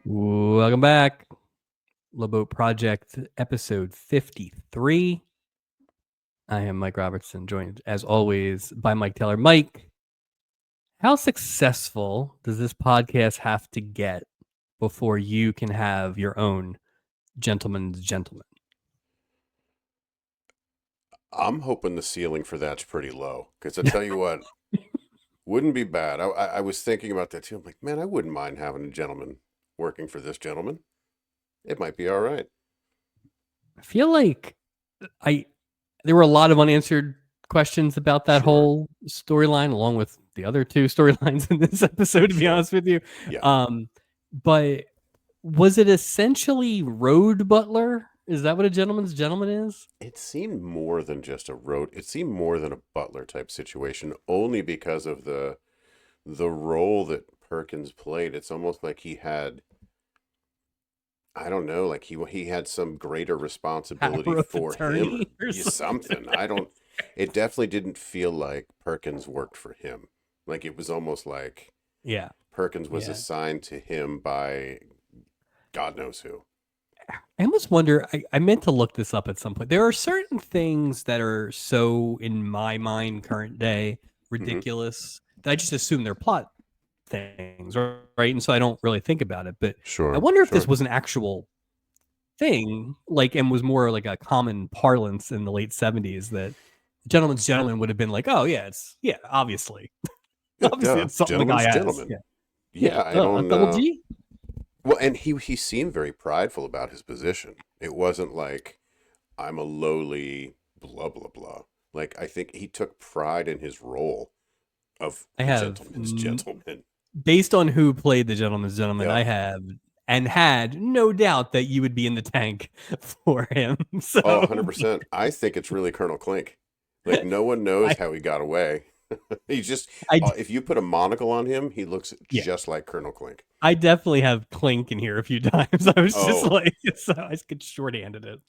Welcome back. Lowboat Project episode 53. I am Mike Robertson, joined as always by Mike Taylor. Mike, how successful does this podcast have to get before you can have your own gentleman's gentleman? I'm hoping the ceiling for that's pretty low. Because I tell you what, wouldn't be bad. I was thinking about that too. I'm like, man, I wouldn't mind having a gentleman working for this gentleman. It might be all right. I feel like there were a lot of unanswered questions about that Sure. whole storyline, along with the other two storylines in this episode, to be Sure. honest with you. Yeah. But was it essentially Road Butler? Is that what a gentleman's gentleman is? It seemed more than just a road. It seemed more than a butler type situation, only because of the role that Perkins played. It's almost like he had, I don't know, like he had some greater responsibility Power of for him or attorney or something. I don't. It definitely didn't feel like Perkins worked for him. Like it was almost like Yeah. Perkins was Yeah. assigned to him by God knows who. I almost wonder, I meant to look this up at some point. There are certain things that are so, in my mind, current day, Hmm. ridiculous that I just assume they're plot things, right? And so I don't really think about it. But I Sure, wonder if this sure. was an actual thing, like, and was more like a common parlance in the late 70s that gentleman's gentleman would have been like, oh, yeah, obviously. Yeah, Obviously, duh. it's something the guy Gentleman's has. gentleman. Yeah. Yeah. Yeah, I don't Double G? well, and he seemed very prideful about his position. It wasn't like I'm a lowly blah blah blah. Like I think he took pride in his role of I a have, gentleman's gentleman. based on who played the gentleman's gentleman, Yeah. I have and had no doubt that you would be in the tank for him. Oh, So 100%. I think it's really Colonel Clink. Like no one knows I, how he got away. He's just I, if you put a monocle on him, he looks yeah, just like Colonel Clink. I definitely have Clink in here a few times. I was just Oh, like, so I could shorthanded it.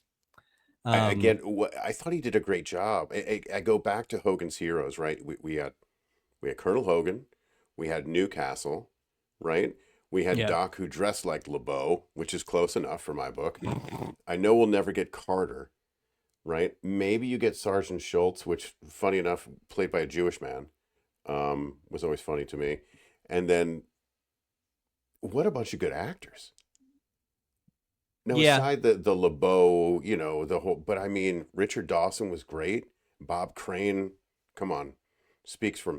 again, Um, I thought he did a great job. I go back to Hogan's Heroes, right? We had Colonel Hogan, we had Newcastle, right? We had yeah, Doc who dressed like LeBeau, which is close enough for my book. I know we'll never get Carter, right? Maybe you get Sergeant Schultz, which, funny enough, played by a Jewish man, was always funny to me. And then, what a bunch of good actors. Now, yeah. aside the LeBeau, the whole, but I mean, Richard Dawson was great. Bob Crane, come on, speaks for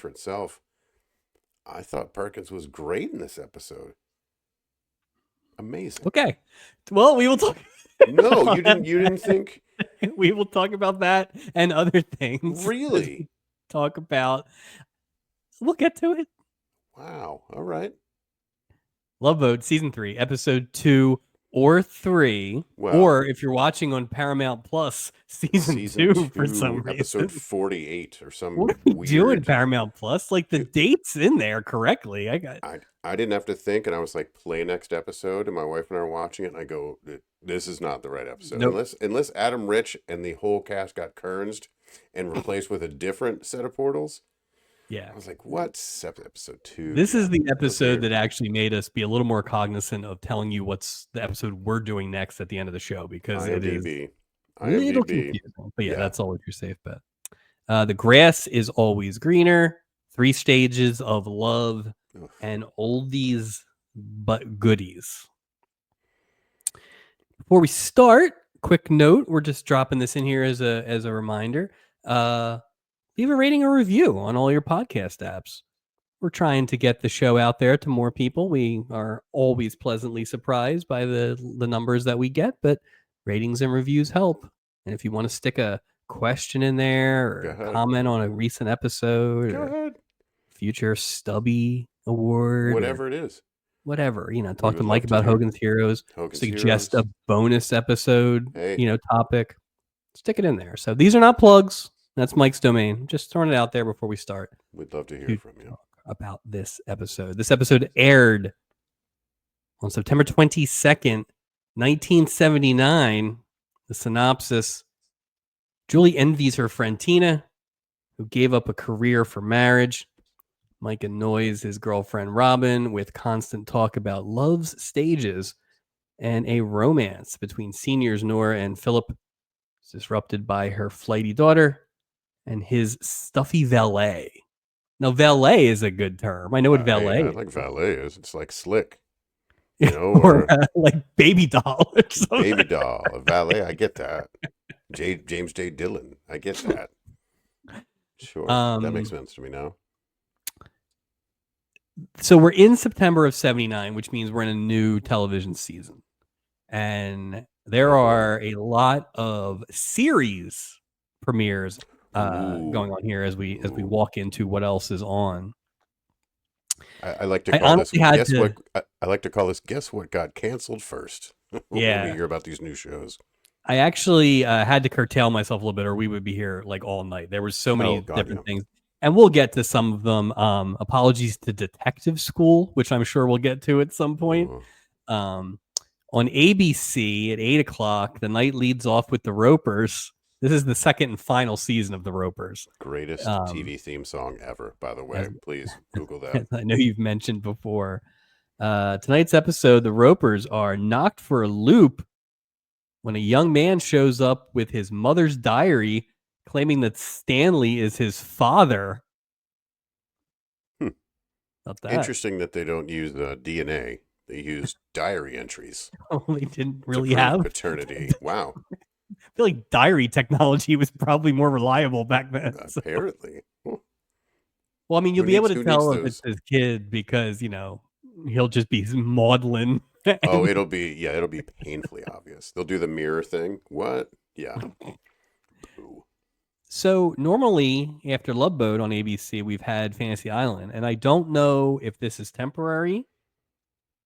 itself. I thought Perkins was great in this episode. Amazing. Okay. Well, we will talk. No, you didn't think We will talk about that and other things as we really? talk about. We'll get to it. Wow. All right. Love Boat season 3, episode 2 or 3, Well, or if you're watching on Paramount Plus, season season 2 for some 2, episode reason. 48 or What some are we doing, weird. Paramount Plus? Like the It, dates in there correctly. I got I didn't have to think, and I was like, play next episode, and my wife and I were watching it, and I go, this is not the right episode. nope. Unless Adam Rich and the whole cast got kernsed and replaced with a different set of portals. Yeah. I was like, what? Episode 2? This Yeah, is the that was episode weird. that actually made us be a little more cognizant of telling you what's the episode we're doing next at the end of the show, because it is IMDb. a little IMDb. confusing. But yeah, Yeah. that's always your safe bet. The grass is always greener. 3 stages of love Ugh. and oldies but goodies. Before we start, quick note: we're just dropping this in here as a reminder. Leave a rating or review on all your podcast apps. We're trying to get the show out there to more people. We are always pleasantly surprised by the numbers that we get, but ratings and reviews help. And if you want to stick a question in there Go or ahead. comment on a recent episode Go or ahead. future Stubby award or Whatever it is. whatever, We talk to would Mike love to about hear. Hogan's Heroes, Hogan's suggest a Heroes. bonus episode, Hey, topic, stick it in there. So these are not plugs. That's Mike's domain. Just throwing it out there before we start we'd love to hear to from you. talk about this episode. This episode aired on September 22nd, 1979. The synopsis: Julie envies her friend Tina, who gave up a career for marriage. Mike annoys his girlfriend Robin with constant talk about love's stages, and a romance between seniors Nora and Philip is disrupted by her flighty daughter and his stuffy valet. Now, valet is a good term. I know what valet I is. like valet is. It's like slick, you know, Or or like baby doll or something. baby doll, a valet. I get that. James J. Dillon. I get that. Sure, that makes sense to me now. So we're in September of 79, which means we're in a new television season. And there are a lot of series premieres going on here as we walk into what else is on. I like to call this. I like to call this. Guess what got canceled first? Yeah. When we hear about these new shows. I actually had to curtail myself a little bit, or we would be here like all night. There were so many different things, and we'll get to some of them. Apologies to Detective School, which I'm sure we'll get to at some point. On ABC at 8:00, the night leads off with The Ropers. This is the second and final season of The Ropers. Greatest TV theme song ever, by the way. Please Google that. I know you've mentioned before. Tonight's episode, The Ropers are knocked for a loop when a young man shows up with his mother's diary claiming that Stanley is his father. Not that. Interesting that they don't use DNA. They use diary entries. Oh, they didn't really have paternity. Wow. I feel like diary technology was probably more reliable back then. Apparently. Well, I mean, you'll be able to tell if it's his kid because, you know, he'll just be maudlin. Oh, it'll be painfully obvious. They'll do the mirror thing. What? Yeah. So normally after Love Boat on ABC, we've had Fantasy Island, and I don't know if this is temporary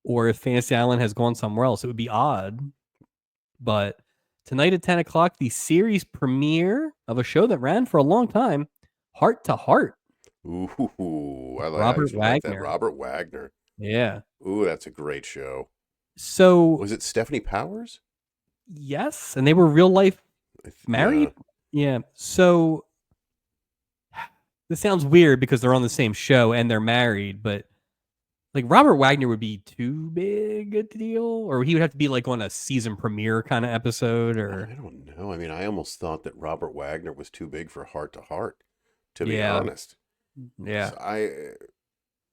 or if Fantasy Island has gone somewhere else. It would be odd. But tonight at 10:00, the series premiere of a show that ran for a long time, Heart to Heart. Ooh, I Robert Wagner. like that. Robert Wagner. Yeah. Ooh, that's a great show. So was it Stephanie Powers? Yes, and they were real life married. Yeah. So this sounds weird because they're on the same show and they're married, but like Robert Wagner would be too big a deal, or he would have to be like on a season premiere kind of episode, or I don't know. I mean, I almost thought that Robert Wagner was too big for Heart to Heart, to be honest. Yeah. So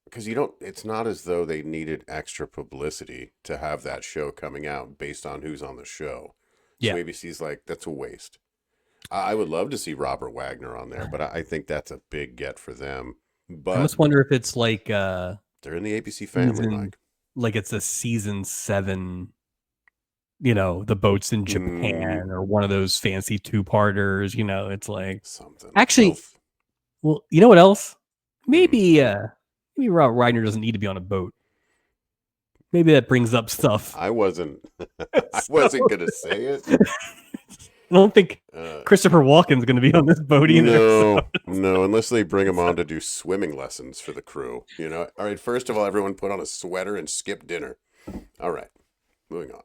because it's not as though they needed extra publicity to have that show coming out based on who's on the show. So ABC's like, that's a waste. I would love to see Robert Wagner on there, but I think that's a big get for them. But I just wonder if it's like they're in the ABC family, Mike. Like it's a season 7, you know, the boats in Japan or one of those fancy 2-parters, you know, it's like something. Actually, well, you know what else? Maybe Robert Wagner doesn't need to be on a boat. Maybe that brings up stuff. I wasn't gonna say it. I don't think Christopher Walken's going to be on this boat either. No, unless they bring him on to do swimming lessons for the crew. You know, all right. First of all, everyone put on a sweater and skip dinner. All right, moving on.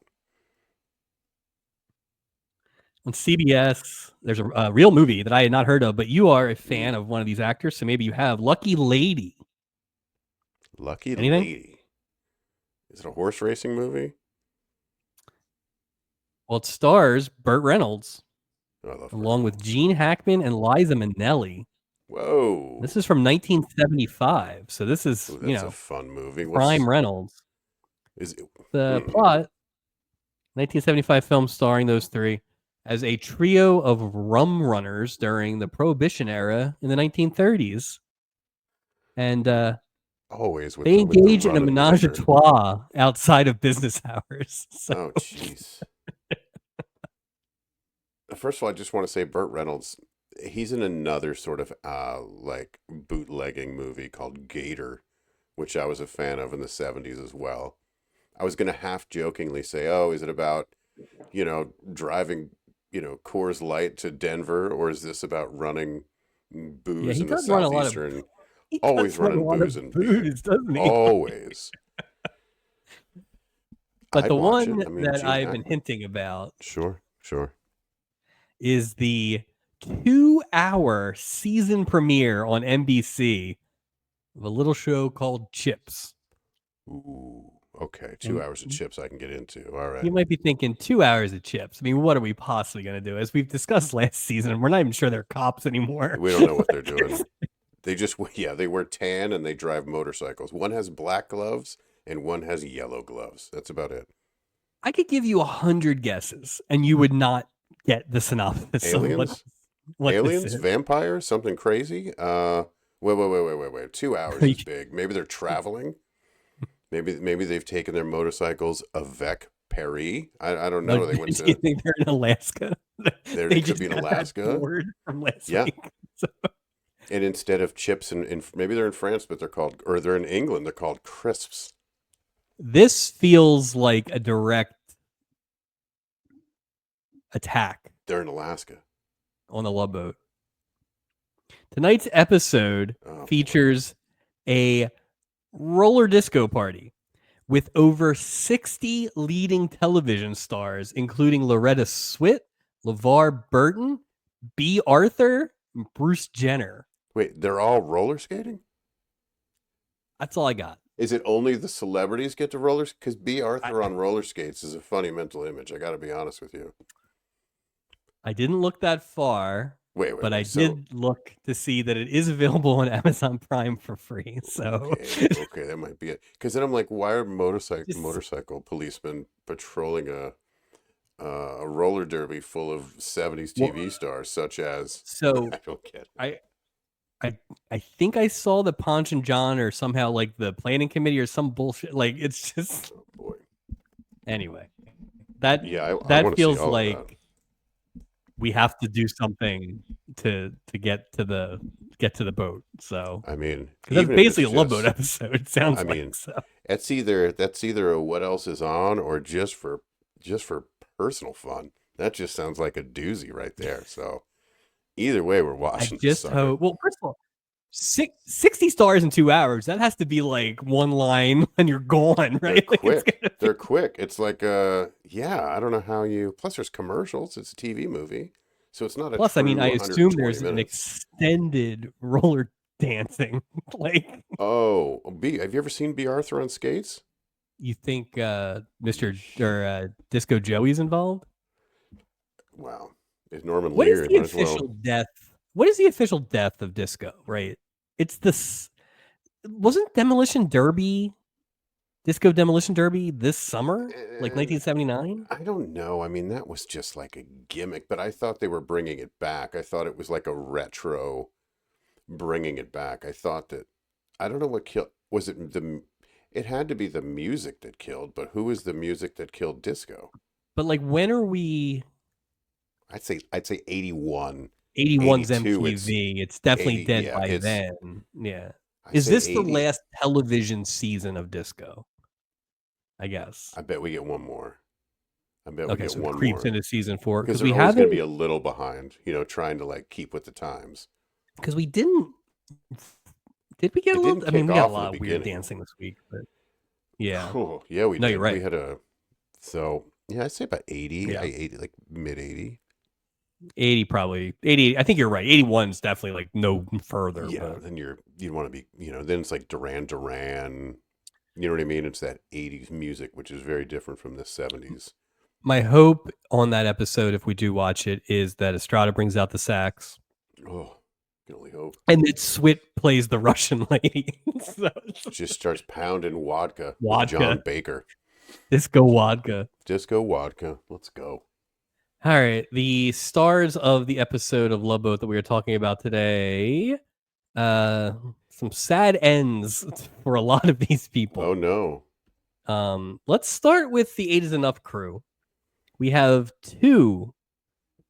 On CBS, there's a real movie that I had not heard of, but you are a fan of one of these actors, so maybe you have Lucky Lady. Lady. Is it a horse racing movie? Well, it stars Burt Reynolds, along with Gene Hackman and Liza Minnelli. Whoa! This is from 1975, so this is that's a fun movie. Prime Reynolds. Is it the plot? 1975 film starring those three as a trio of rum runners during the Prohibition era in the 1930s, and always they engage in a menage a trois outside of business hours. So. Oh, jeez. First of all, I just want to say Burt Reynolds, he's in another sort of like bootlegging movie called Gator, which I was a fan of in the 70s as well. I was going to half jokingly say, oh, is it about, driving, Coors Light to Denver, or is this about running booze in the Southeastern? Always running booze and booze, doesn't he? Always. But the one that I've been hinting about. Sure. Is the 2-hour season premiere on NBC of a little show called Chips. Ooh, okay. 2 And hours of chips I can get into. All right. you might be thinking 2 hours of Chips. I mean, what are we possibly going to do? As we've discussed last season, we're not even sure they're cops anymore. We don't know what they're doing. They just, yeah, they wear tan and they drive motorcycles. One has black gloves and one has yellow gloves. That's about it. I could give you 100 guesses, and you would not get the synopsis of Aliens? what this Aliens? is. Vampires? Something crazy? Wait. 2 hours is big. Maybe they're traveling. Maybe they've taken their motorcycles avec Paris. I don't know. Like, They went do you to think they're in Alaska? there. They It could just be in got that Alaska. board from last Yeah. week. So, And instead of chips, and maybe they're in France, but they're in England. They're called crisps. this feels like a direct attack They're in Alaska. on the Love Boat. Tonight's episode Oh, features a roller disco party with over 60 leading television stars, including Loretta Swit, LeVar Burton, B. Arthur, and Bruce Jenner. wait, they're all roller skating? That's all I got. Is it only the celebrities get to roller? Because B. Arthur on roller skates is a funny mental image. I got to be honest with you. I didn't look that far, Wait. but I So, did look to see that it is available on Amazon Prime for free. So okay, that might be it. Because then I'm like, why are Just- motorcycle policemen patrolling a roller derby full of 70s TV stars, such as? so I don't get it. I think I saw the Ponch and John or somehow like the planning committee or some bullshit. Like it's just Oh boy. anyway. That Yeah, I that want to see feels all of like that. we have to do something to get to the boat. So I mean, because that's even if basically a it's Love Boat just, episode. It sounds I like mean, so. that's either a what else is on or just for personal fun. That just sounds like a doozy right there. So either way, we're I watching this just sucker. hope. Well, first of all, 60 stars in 2 hours. That has to be like one line and you're gone, They're right? Like, it's quick. gonna They're quick. It's like yeah, I don't know how you. Plus, there's commercials. It's a TV movie, so it's not a Plus, I mean, true I assume 120 there's an minutes. extended roller dancing. Like, Oh, B. Have you ever seen B. Arthur on skates? you think Mr. or Disco Joey's involved? Wow. Is Norman What is Lear? the Might as well. official death? What is the official death of disco? Right? It's this. Wasn't Demolition Derby, Disco Demolition Derby this summer, like Eh, 1979? I don't know. I mean, that was just like a gimmick, but I thought they were bringing it back. I thought it was like a retro bringing it back. I thought that I don't know what killed. Was it the? It had to be the music that killed, but who was the music that killed disco? But like, when are we? I'd say 81, 81's 82. It's MTV. It's definitely 80. dead Yeah, by it's. then. Yeah. I Is say this the 80. last television season of disco? I guess. I bet we get one more. I bet we Okay, get so it one creeps more into season 4 because because they're we always going to haven't be a little behind. Trying to like keep with the times. because we didn't. Did we get It a didn't little? I mean, kick we got a off in the lot of weird beginning. dancing this week, but yeah. Oh, yeah, we No, did. you're right. We had a. So yeah, I'd say about 80. Yeah. 80, like mid 80. 80 probably 80. I think you're right. 81's definitely like no further. Yeah, But then you want to be, then it's like Duran. You know what I mean? It's that 80s music, which is very different from the 70s. my hope on that episode, if we do watch it, is that Estrada brings out the sax Oh, can only hope. and that Swit plays the Russian lady. So, Just starts pounding vodka with Vodka. John Baker. Disco vodka. Disco vodka. Let's go. All right, the stars of the episode of Love Boat that we are talking about today. Some sad ends for a lot of these people. Oh, no. Let's start with the 8 is Enough crew. We have 2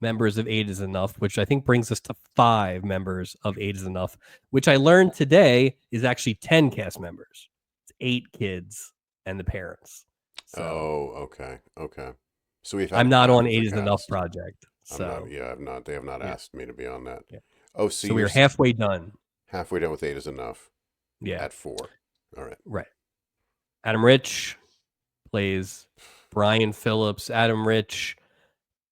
members of 8 is Enough, which I think brings us to 5 members of 8 is Enough, which I learned today is actually 10 cast members. It's 8 kids and the parents. So Oh, okay. So we've had I'm not half on of the 8 is Enough cast. project. I'm So not. Yeah, I've not. They have not Yeah. asked me to be on that. Yeah. Oh, so so we're you're halfway done. halfway done with 8 is enough. Yeah. At 4. All right. Right. Adam Rich plays Brian Phillips. Adam Rich.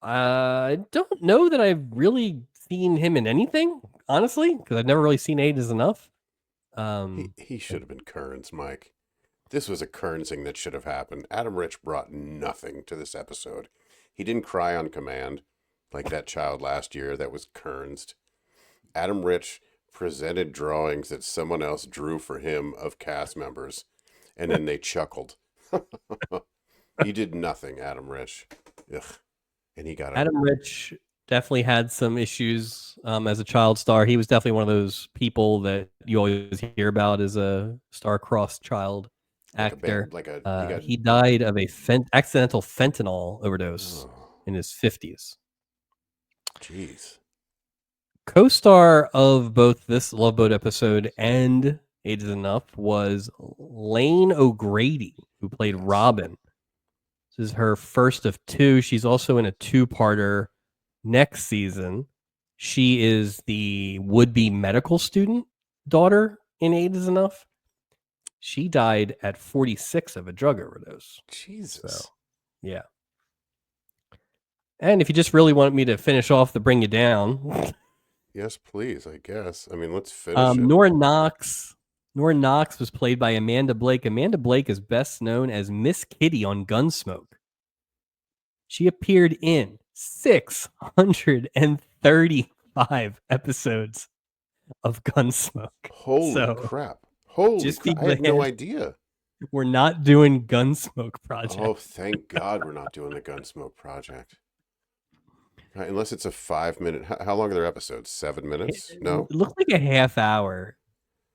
I don't know that I've really seen him in anything, honestly, because I've never really seen 8 is Enough. He should have been Kearns, Mike. This was a Kearnsing that should have happened. Adam Rich brought nothing to this episode. He didn't cry on command like that child last year that was Kearnsed. Adam Rich presented drawings that someone else drew for him of cast members, and then they chuckled. He did nothing, Adam Rich. Ugh. And he got a Adam Rich definitely had some issues as a child star. He was definitely one of those people that you always hear about as a star-crossed child actor. he got He died of a accidental fentanyl overdose in his 50s. Jeez. Co-star of both this Love Boat episode and Age is Enough was Lane O'Grady, who played Robin. This is her first of two. She's also in a two-parter next season. She is the would-be medical student daughter in Age is Enough. She died at 46 of a drug overdose. Jesus. So, yeah. And if you just really want me to finish off the bring you down. Yes, please, I guess. I mean, let's finish it. Nora Knox was played by Amanda Blake. Amanda Blake is best known as Miss Kitty on Gunsmoke. She appeared in 635 episodes of Gunsmoke. Holy crap. Holy crap. I had no idea. We're not doing Gunsmoke Project. Oh, thank God we're not doing the Gunsmoke Project. Unless it's a 5-minute. How long are their episodes? 7 minutes? No? It looked like a half hour.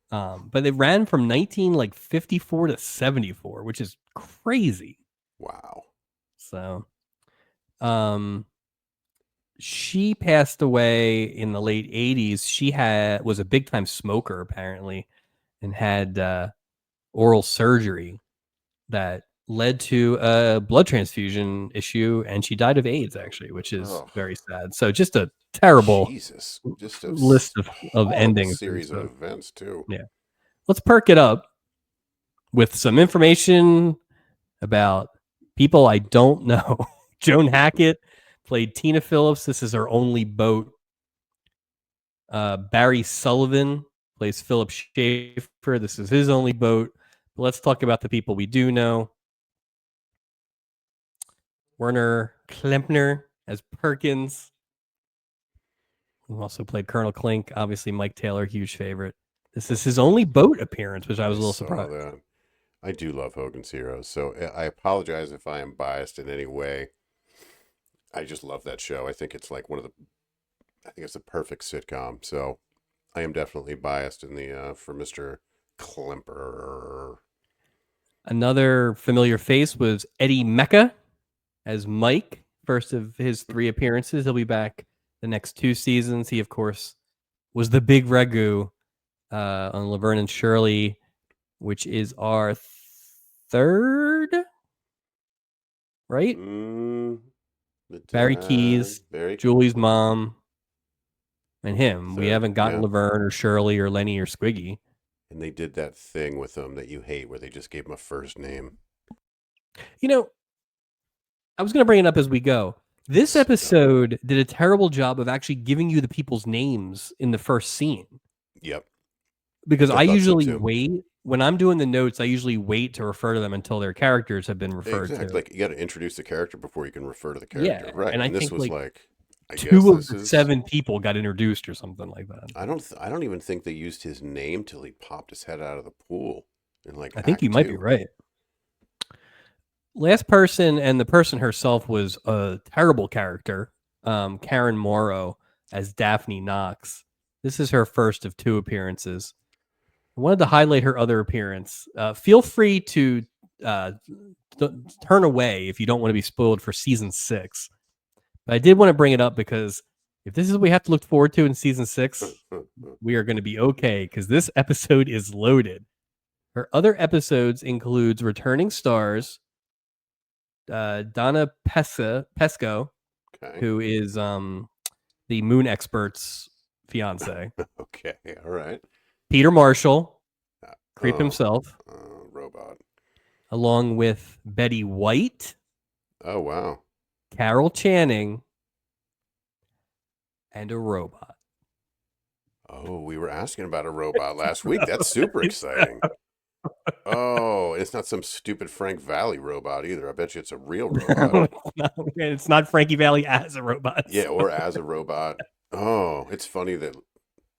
But it ran from 1954 to 74, which is crazy. Wow. So, she passed away in the late 80s. She was a big time smoker apparently, and had oral surgery that led to a blood transfusion issue, and she died of AIDS actually, which is very sad. So just a terrible list of endings. Series of events too. Yeah. Let's perk it up with some information about people I don't know. Joan Hackett played Tina Phillips. This is her only boat. Barry Sullivan plays Philip Schaefer. This is his only boat. But let's talk about the people we do know. Werner Klempner as Perkins, who also played Colonel Klink. Obviously, Mike Taylor, huge favorite. This is his only boat appearance, which I was a little surprised. That. I do love Hogan's Heroes, so I apologize if I am biased in any way. I just love that show. I think it's like I think it's a perfect sitcom. So I am definitely biased in the for Mr. Klemper. Another familiar face was Eddie Mecca as Mike, first of his 3 appearances. He'll be back the next 2 seasons. He, of course, was the big Ragu on Laverne and Shirley, which is our 3rd, right? Barry Keyes, Julie's mom, and him. We haven't gotten Laverne or Shirley or Lenny or Squiggy. And they did that thing with them that you hate where they just gave him a first name. You know, I was going to bring it up as we go. This episode did a terrible job of actually giving you the people's names in the first scene. Yep. Because I usually wait. When I'm doing the notes, I usually wait to refer to them until their characters have been referred to. Like, you got to introduce the character before you can refer to the character. Yeah, right. And I this think was I 2 of the 7 people got introduced or something like that. I don't even think they used his name till he popped his head out of the pool. I think you might be right. Last person, and the person herself was a terrible character, Karen Morrow as Daphne Knox. This is her first of 2 appearances. I wanted to highlight her other appearance. Feel free to turn away if you don't want to be spoiled for season 6. But I did want to bring it up because if this is what we have to look forward to in season 6, we are going to be okay, because this episode is loaded. Her other episodes includes returning stars, Donna Pesco, who is the Moon Expert's fiance. Okay, all right. Peter Marshall, Creep himself. Robot. Along with Betty White. Oh, wow. Carol Channing. And a robot. Oh, we were asking about a robot last week. That's super exciting. Oh, it's not some stupid Frank Valley robot either. I bet you it's a real robot. It's not Frankie Valli as a robot. Yeah, or as a robot. Oh, it's funny that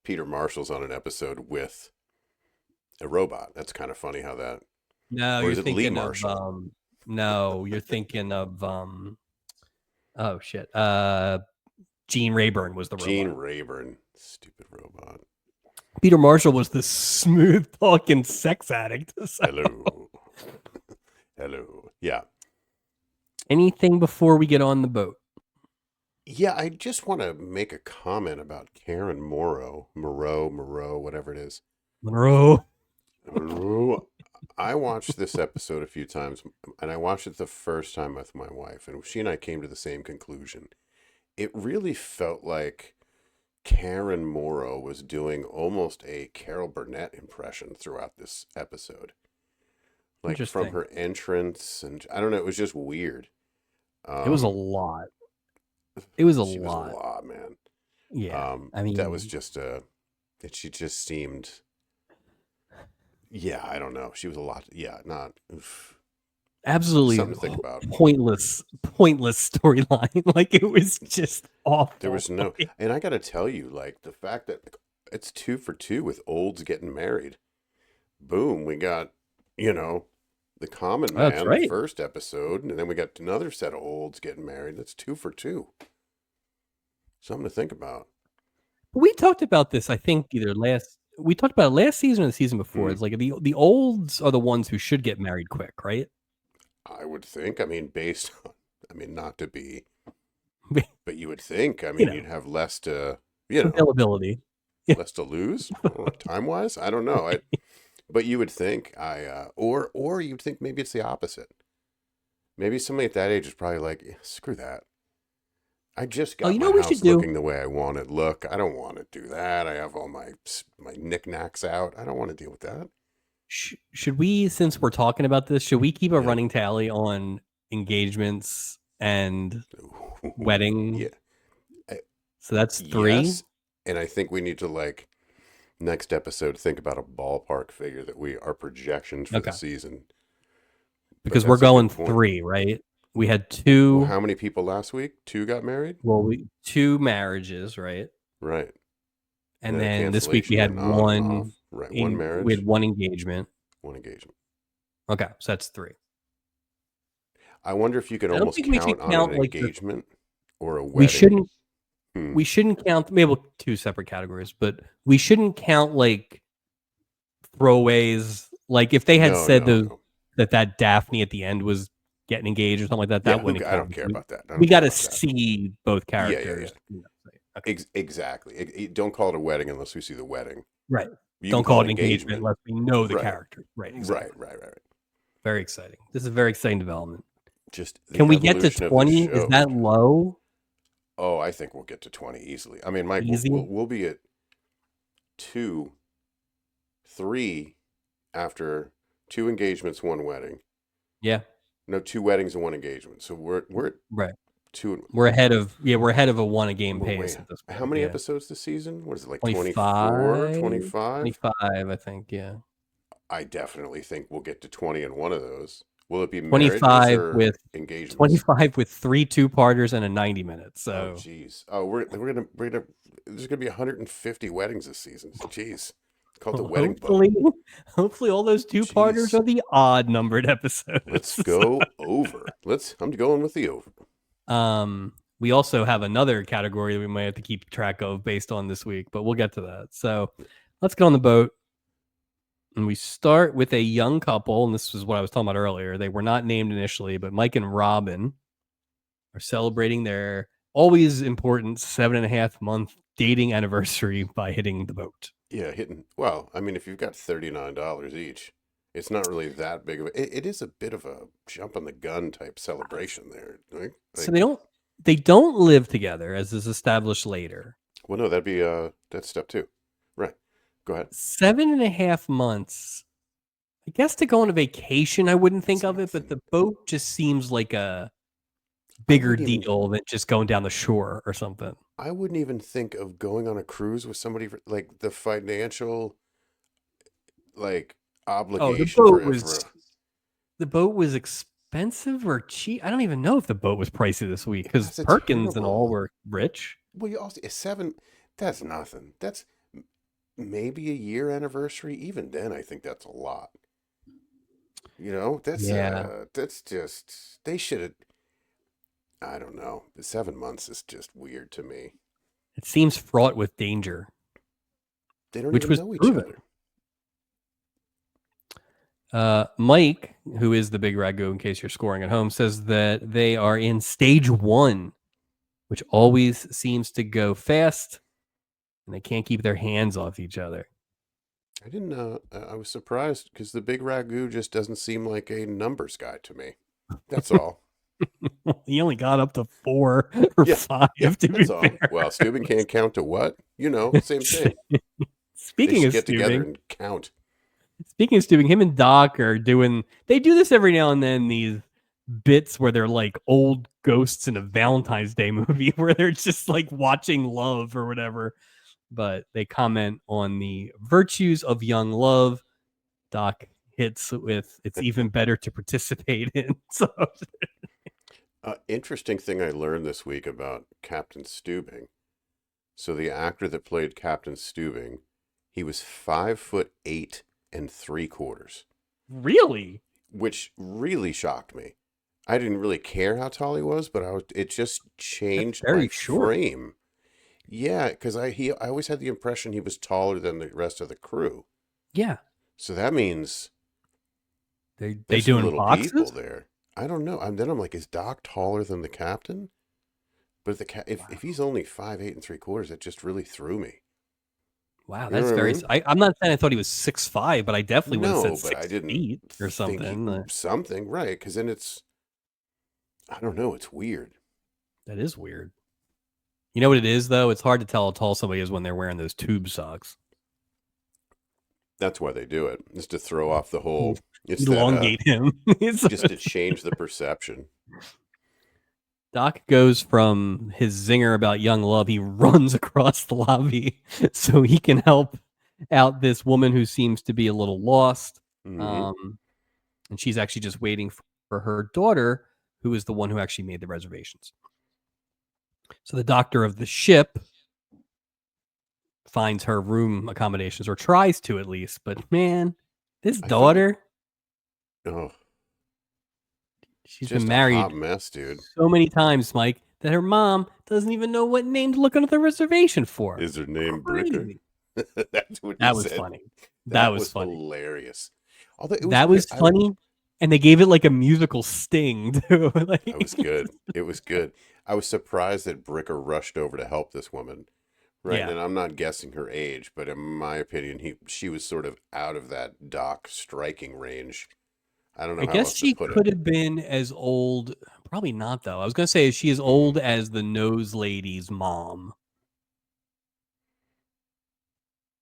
Peter Marshall's on an episode with a robot. That's kind of funny how that. No, Or you're is it Lee thinking of Marshall? no, you're thinking of oh shit. Gene Rayburn was the Gene robot. Rayburn. Stupid robot. Peter Marshall was the smooth talking sex addict. So. Hello. Hello. Yeah. Anything before we get on the boat? Yeah, I just want to make a comment about Karen Moreau, whatever it is. Monroe. Moreau. I watched this episode a few times, and I watched it the first time with my wife, and she and I came to the same conclusion. It really felt like Karen Morrow was doing almost a Carol Burnett impression throughout this episode. Like from her entrance, and I don't know, it was just weird. It was a lot. It was a she lot. was a lot, man. Yeah. I mean, that was just she just seemed, yeah, I don't know. She was a lot. Yeah, not oof. Absolutely something to think about. Pointless storyline. Like it was just awful. There was no, and I got to tell you, like the fact that it's 2 for 2 with Olds getting married. Boom, we got, the common man, that's right. The first episode, and then we got another set of Olds getting married. That's 2 for 2. Something to think about. We talked about this, I think, we talked about it last season or the season before. It's like the Olds are the ones who should get married quick, right? I would think. I mean, based on, not to be, but you would think. I mean, you'd have less to, availability, less to lose time wise. I don't know. But you would think or you'd think maybe it's the opposite. Maybe somebody at that age is probably like, yeah, screw that. I just got my house looking the way I want it. Look, I don't want to do that. I have all my knickknacks out. I don't want to deal with that. Should we, since we're talking about this, should we keep a running tally on engagements and wedding? Yeah. So that's 3. Yes. And I think we need to next episode think about a ballpark figure that our projections for the season. Because we're going 3, right? We had 2. Well, how many people last week? 2 got married? Well, 2 marriages, right? Right. And then this week we had one. Right, one marriage. We had 1 engagement. 1 engagement. Okay, so that's 3. I wonder if you could almost count on an engagement or a wedding. We shouldn't count, maybe 2 separate categories, but we shouldn't count throwaways. Like if they had said that Daphne at the end was getting engaged or something like that, that wouldn't count. I don't care about that. We got to see both characters. Yeah. Exactly. Don't call it a wedding unless we see the wedding. Right. Don't call it an engagement unless we know the character. Right. Exactly. Right. Very exciting. This is a very exciting development. Can we get to 20? Is that low? Oh, I think we'll get to 20 easily. I mean, Mike, we'll be at 2, 3 after 2 engagements, 1 wedding. Yeah. No, 2 weddings and 1 engagement. So we're right. 2. We're ahead of a 1 a game pace at this point. How many episodes this season? What is it, like 25? 24, 25? 25, I think. Yeah. I definitely think we'll get to 20 in one of those. Will it be 25 with engagements? 25 with 3 2-parters and a 90 minutes. So, jeez. Oh, we're gonna. There's gonna be 150 weddings this season. Jeez, it's called the wedding book. Hopefully, all those 2-parters are the odd numbered episodes. Let's go over. I'm going with the over. We also have another category that we might have to keep track of based on this week, but we'll get to that. So, let's get on the boat. And we start with a young couple, and this is what I was talking about earlier. They were not named initially, but Mike and Robin are celebrating their always important 7.5-month dating anniversary by hitting the boat. Yeah, well, I mean, if you've got $39 each, it's not really that big of it is a bit of a jump on the gun type celebration there. Right? So they don't live together, as is established later. Well, no, that'd be that's step 2. Right. Go ahead. 7.5 months. I guess to go on a vacation, I wouldn't think of it, but the boat just seems like a bigger deal than just going down the shore or something. I wouldn't even think of going on a cruise with somebody for, like the financial like Oh, obligation for the boat was expensive or cheap. I don't even know if the boat was pricey this week it because was a Perkins and all terrible. were rich. Well, you also a seven. That's nothing. That's maybe a year anniversary. Even then, I think that's a lot. You know, Yeah, that's just they should have. I don't know. The 7 months is just weird to me. it seems fraught with danger, They don't which even was know each proven. other. Mike, who is the big ragu, in case you're scoring at home, says that they are in stage 1, which always seems to go fast, and they can't keep their hands off each other. I didn't. I was surprised because the big ragu just doesn't seem like a numbers guy to me. That's all. He only got up to 4 or Yeah, 5, yeah, to be that's all. fair. Well, Stubing can't count to what? Same thing. They Speaking should of get together Stubing, and count. him and Doc are doing. They do this every now and then. These bits where they're like old ghosts in a Valentine's Day movie, where they're just like watching love or whatever. But they comment on the virtues of young love. Doc hits with "It's even better to participate in." So Interesting thing I learned this week about Captain Stubing. So the actor that played Captain Stubing, he was 5'8" and 3/4, really, which really shocked me. I didn't really care how tall he was, but it just that's changed my very short. frame. Yeah, because I always had the impression he was taller than the rest of the crew. Yeah, So that means they there's some doing little people boxes. there. I don't know. Then I'm like, is Doc taller than the captain? But if he's only 5'8" and 3/4, it just really threw me. Wow, You know that's what I very. mean? I'm not saying I thought he was 6'5", but I definitely would have No, said but I six didn't feet or think something. something right because then I don't know. It's weird. That is weird. You know what it is though? It's hard to tell how tall somebody is when they're wearing those tube socks. That's why they do it. Is to throw off the whole. It's that Elongate him. just to change the perception. Doc goes from his zinger about young love. He runs across the lobby so he can help out this woman who seems to be a little lost. Hmm. Um, and she's actually just waiting for her daughter, who is the one who actually made the reservations. So the doctor of the ship finds her room accommodations, or tries to at least. But man, this I thought, daughter, oh, she's been just a hot married mess, dude. so many times, Mike, that her mom doesn't even know what name to look under the reservation for. Is her name Bricker? Crazy. That's what he That was said. funny. That That was was funny. hilarious. Although it was That weird. was funny. And they gave it like a musical sting too. I was good. It was good. I was surprised that Bricker rushed over to help this woman. Right, Yeah. and I'm not guessing her age, but in my opinion, she was sort of out of that Doc striking range. I don't I know how guess else to she put it. could have been as old. Probably not though. I was gonna say, is she as old Mm, as the nose lady's mom?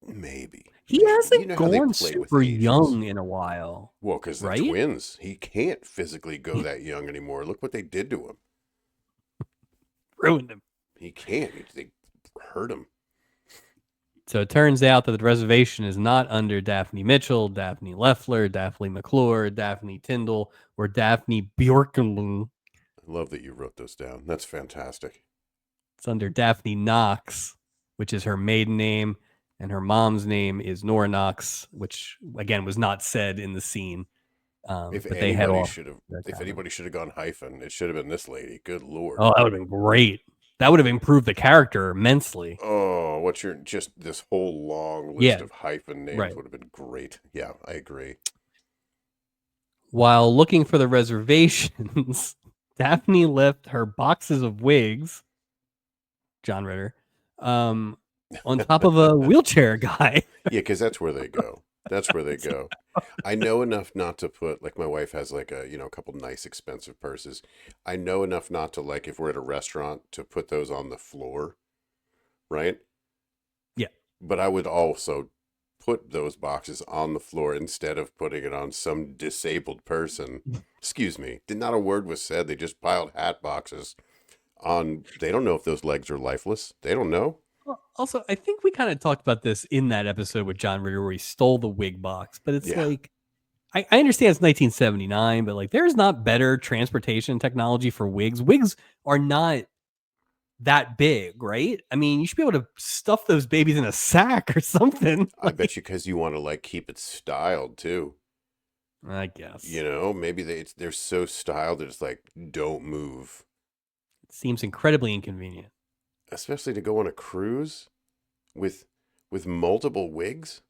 maybe, He maybe. You hasn't know how they gone play with super ages. young in a while, Well, because the right? twins, he can't physically go that young anymore. Look what they did to him. Ruined him. He can't. They hurt him. So it turns out that the reservation is not under Daphne Mitchell, Daphne Leffler, Daphne McClure, Daphne Tyndall, or Daphne Bjorklund. I love that you wrote those down. That's fantastic. It's under Daphne Knox, which is her maiden name, and her mom's name is Nora Knox, which again was not said in the scene. If But they head anybody off should have, their if cabin. anybody should have gone hyphen, it should have been this lady. Good lord. Oh, that would have been great. That would have improved the character immensely. Oh, what's your just this whole long list Yeah, of hyphen names right. would have been great. Yeah, I agree. While looking for the reservations, Daphne left her boxes of wigs, John Ritter, on top of a wheelchair guy. Yeah, because that's where they go. That's where they go. I know enough not to put like my wife has like a couple nice expensive purses. I know enough not to like if we're at a restaurant to put those on the floor, right? Yeah. But I would also put those boxes on the floor instead of putting it on some disabled person. Excuse me. Not a word was said. They just piled hat boxes They don't know if those legs are lifeless. They don't know. Also, I think we kind of talked about this in that episode with John Ritter where he stole the wig box, but it's Yeah, like I understand it's 1979, but like there's not better transportation technology for wigs. Wigs are not that big, right? I mean, you should be able to stuff those babies in a sack or something. I bet you because you want to like keep it styled too. I guess Maybe they're so styled that it's like don't move, it seems incredibly inconvenient. especially to go on a cruise with multiple wigs.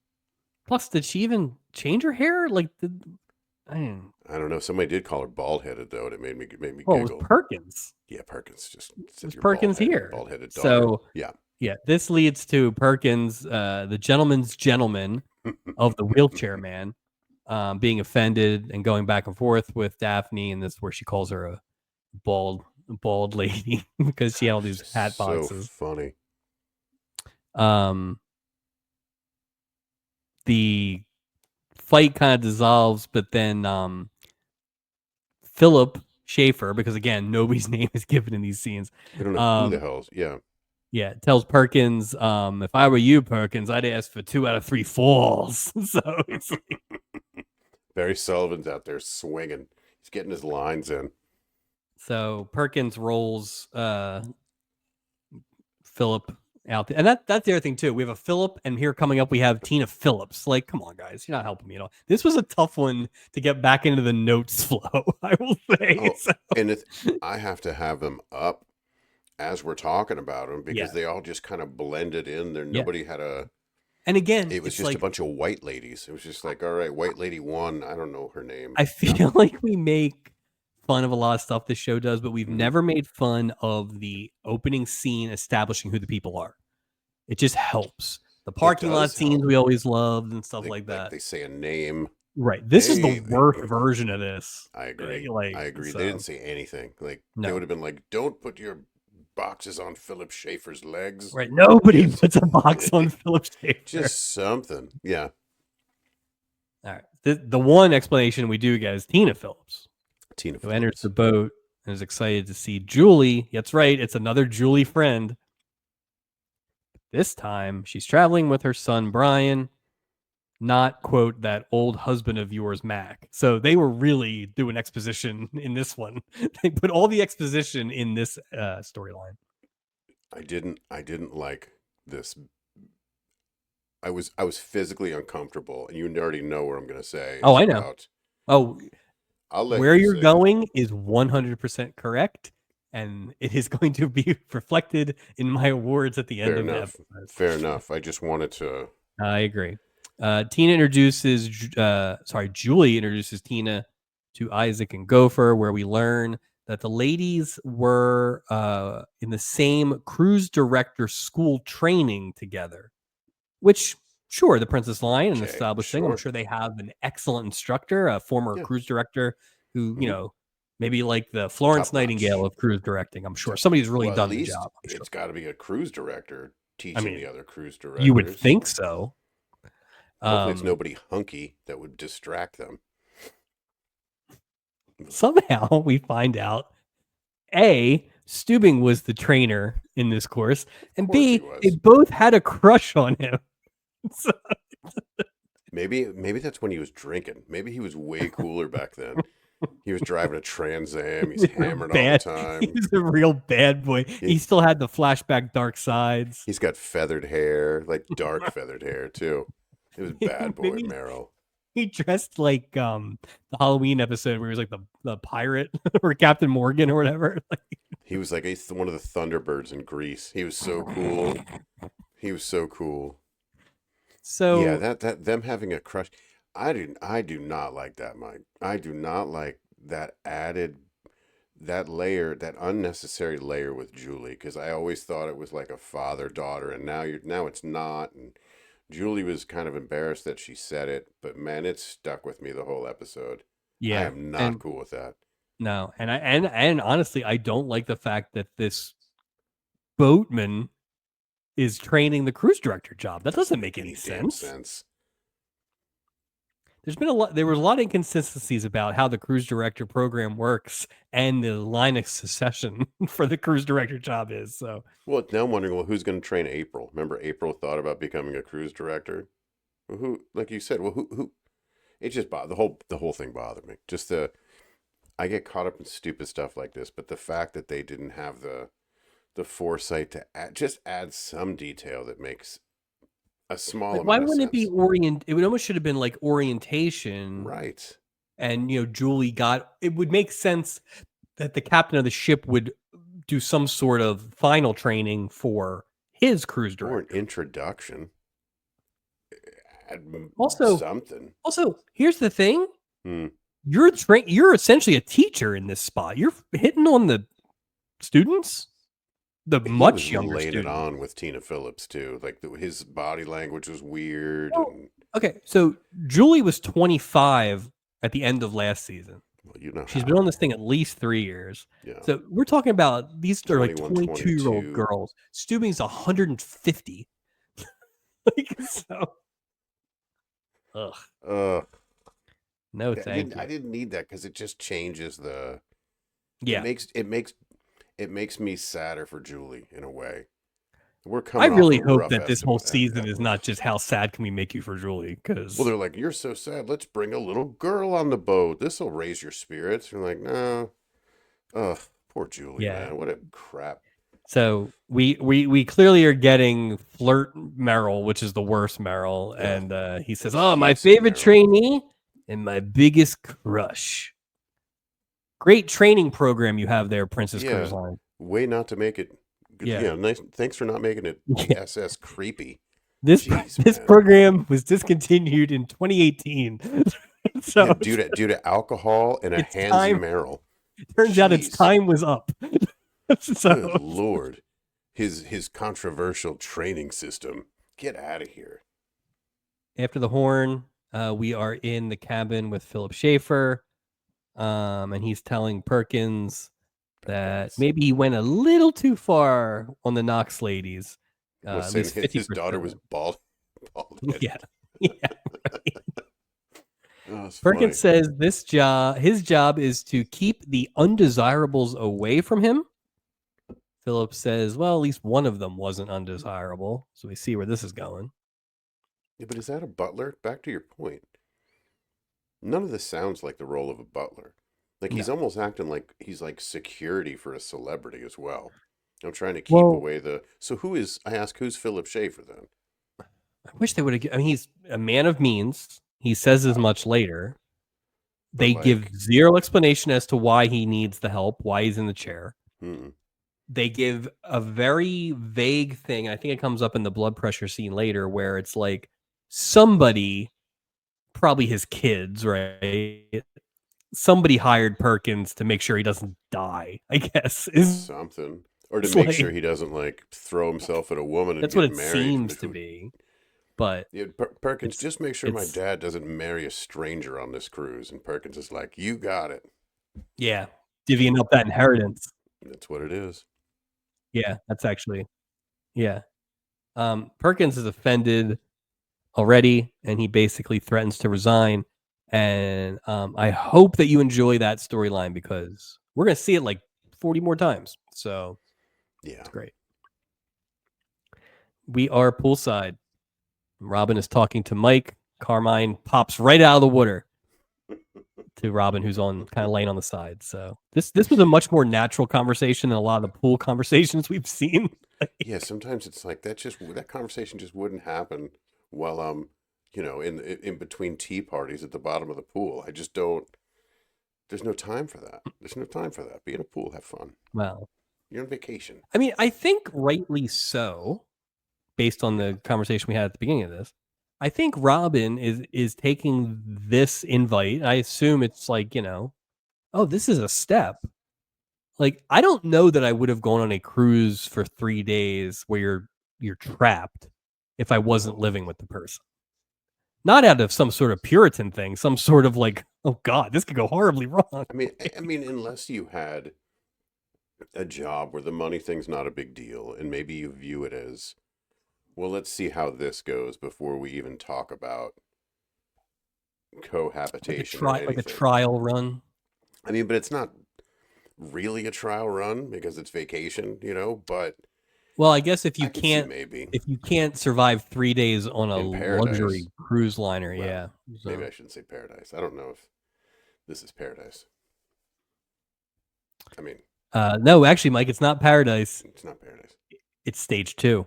Plus, did she even change her hair? Like, I didn't, I don't know. Somebody did call her bald headed though, and it made me well, it was giggle. Perkins. Yeah, Perkins just It said was your Perkins here. bald headed daughter. So, Yeah. yeah, this leads to Perkins, the gentleman's gentleman of the wheelchair man, being offended and going back and forth with Daphne, and this is where she calls her a bald lady because she had all these Just hat so boxes. funny. The fight kind of dissolves, but then Philip Schaefer, because again, nobody's name is given in these scenes. We don't know who the hell's. Yeah. Yeah, tells Perkins, if I were you, Perkins, I'd ask for 2 out of 3 falls. So it's like, Barry Sullivan's out there swinging. He's getting his lines in. so Perkins rolls Philip out there. And that's the other thing too. We have a Philip, and here coming up we have Tina Phillips. Like, come on, guys, you're not helping me at all. This was a tough one to get back into the notes flow, I will say. Oh, So, and I have to have them up as we're talking about them because yeah, they all just kind of blended in there. yeah. Nobody had a. And again, It was it's just a like bunch of white ladies. It was just like, all right, white lady one. I don't know her name. I feel like we make fun of a lot of stuff this show does, but we've never made fun of the opening scene establishing who the people are. It just helps. The parking lot scenes we always loved and stuff like that. They say a name. Right. This is the worst version of this. I agree. Like, I agree. so, They didn't say anything. Like they would have been like, "Don't put your boxes on Philip Schaefer's legs." Right. Nobody puts a box on Philip Schaefer. Just something. Yeah. All right. The one explanation we do get is Tina Phillips. Tina who enters the boat and is excited to see Julie. That's right. It's another Julie friend. This time, she's traveling with her son, Brian, not, quote, that old husband of yours, Mac. So they were really doing exposition in this one. They put all the exposition in this storyline. I didn't like this. I was physically uncomfortable, and you already know what I'm going to say. Oh, I know. Oh, where you're going is 100% correct, and it is going to be reflected in my awards at the end of the episode. Fair enough. I just wanted to. I agree. Julie introduces Tina to Isaac and Gopher, where we learn that the ladies were in the same cruise director school training together, which, sure, the Princess Line and establishing, I'm sure they have an excellent instructor, a former cruise director who, maybe like the Florence Nightingale of cruise directing. I'm sure somebody's really done the job. It's got to be a cruise director teaching the other cruise directors. You would think so. Hopefully it's nobody hunky that would distract them. Somehow we find out Stubing was the trainer in this course, and B, they both had a crush on him. So... Maybe that's when he was drinking. Maybe he was way cooler back then. He was driving a Trans Am. He's hammered all the time. He's a real bad boy. He still had the flashback dark sides. He's got feathered hair, like dark feathered hair too. It was bad boy Merrill. He dressed like the Halloween episode where he was like the pirate or Captain Morgan or whatever. He was like one of the Thunderbirds in Greece. He was so cool. He was so cool. So yeah, that them having a crush. I do not like that, Mike. I do not like that layer, that unnecessary layer with Julie, because I always thought it was like a father-daughter, and now it's not. And Julie was kind of embarrassed that she said it, but man, it stuck with me the whole episode. Yeah, I am not cool with that. No, and honestly, I don't like the fact that this boatman is training the cruise director job. That doesn't make any sense. there was a lot of inconsistencies about how the cruise director program works and the line of succession for the cruise director job is. So, Well, now I'm wondering, well, who's going to train April? Remember, April thought about becoming a cruise director. Well, who, like you said, well, who? It just bothered the whole thing bothered me. Just I get caught up in stupid stuff like this, but the fact that they didn't have the foresight to add some detail that makes a small like, why amount of wouldn't it be sense. It would almost should have been like orientation, Right. and Julie got. It would make sense that the captain of the ship would do some sort of final training for his cruise Or an director. introduction. Add Also, something. here's the thing: Hmm. you're essentially a teacher in this spot. You're hitting on the students, the He was much younger laying it students. on with Tina Phillips too. Like his body language was weird, Well, and okay, so Julie was 25 at the end of last season. well, you know She's how. been on this thing at least 3 years. Yeah, So we're talking about these are like 21, 22-year-old 22. girls. Stubing's 150. Like, so, ugh, Uh, no, I thank I you. didn't need that because it just changes the. It Yeah, makes it makes me sadder for Julie in a way. We're I coming off really a hope rough that this whole estimate. season is not just how sad can we make you for Julie, Well, because they're like, "You're so sad. Let's bring a little girl on the boat. This will raise your spirits." You're like, "No, ugh, poor Julie, yeah. man. What a crap." So we clearly are getting flirt Merrill, which is the worst Merrill, Ugh, and he says, "Oh, my adhesive favorite Meryl. trainee and my biggest crush. Great training program you have there, Princess Cruise Yeah, Line." way not to make it. Good, Yeah, yeah, nice. Thanks for not making it the yeah. SS creepy. This Jeez, this man. program was discontinued in 2018, Yeah, so due to alcohol and a it's handsy time. Meryl. Turns out its Jeez, time was up. good So lord. His controversial training system. Get out of here. after the horn, we are in the cabin with Philip Schaefer, and he's telling Perkins that Perkins. maybe he went a little too far on the Knox ladies, Was at saying least his 50% daughter of was them. bald Yeah, headed. yeah. Oh, it's Perkins funny. says his job is to keep the undesirables away from him. Philip says, well, at least one of them wasn't undesirable. So we see where this is going. Yeah, but is that a butler? Back to your point. None of this sounds like the role of a butler. Like he's No. almost acting like he's like security for a celebrity as well. I'm trying to keep Well, away the. So I ask, who's Philip Schaefer then? I wish they would have. I mean, he's a man of means. He says as Wow. much later. But They give like, zero explanation as to why he needs the help, why he's in the chair. hmm, They give a very vague thing. I think it comes up in the blood pressure scene later where it's like somebody, probably his kids, right? Somebody hired Perkins to make sure he doesn't die, I guess. something. Or to It's make sure like he doesn't like throw himself at a woman and that's what get it married. seems to be. But Yeah, Perkins, it's just make sure my it's dad doesn't marry a stranger on this cruise. And Perkins is like, you got it. yeah, divvying up that inheritance. That's what it is. Yeah, that's actually yeah. Perkins is offended already, and he basically threatens to resign. And I hope that you enjoy that storyline because we're gonna see it like 40 more times. So Yeah. it's great. We are poolside. Robin is talking to Mike. Carmine pops right out of the water to Robin, who's on kind of laying on the side. So this was a much more natural conversation than a lot of the pool conversations we've seen. Yeah, sometimes it's like that conversation just wouldn't happen while in between tea parties at the bottom of the pool. I just don't. There's no time for that. There's no time for that. Be in a pool, have fun. Well, You're on vacation. I mean, I think rightly so, based on Yeah. the conversation we had at the beginning of this. I think Robin is taking this invite. I assume it's like, oh, this is a step. Like, I don't know that I would have gone on a cruise for 3 days where you're trapped if I wasn't No. living with the person. Not out of some sort of Puritan thing, some sort of like, oh God, this could go horribly wrong. I mean, unless you had a job where the money thing's not a big deal, and maybe you view it as, well, let's see how this goes before we even talk about cohabitation or like a anything. trial run. I mean, but it's not really a trial run because it's vacation, but Well, I guess I could see maybe if you can't survive 3 days on a in luxury paradise. cruise liner, Well, yeah. maybe I So shouldn't say paradise. I don't know if this is paradise. I mean, no, actually, Mike, it's not paradise. it's not paradise. It's stage 2.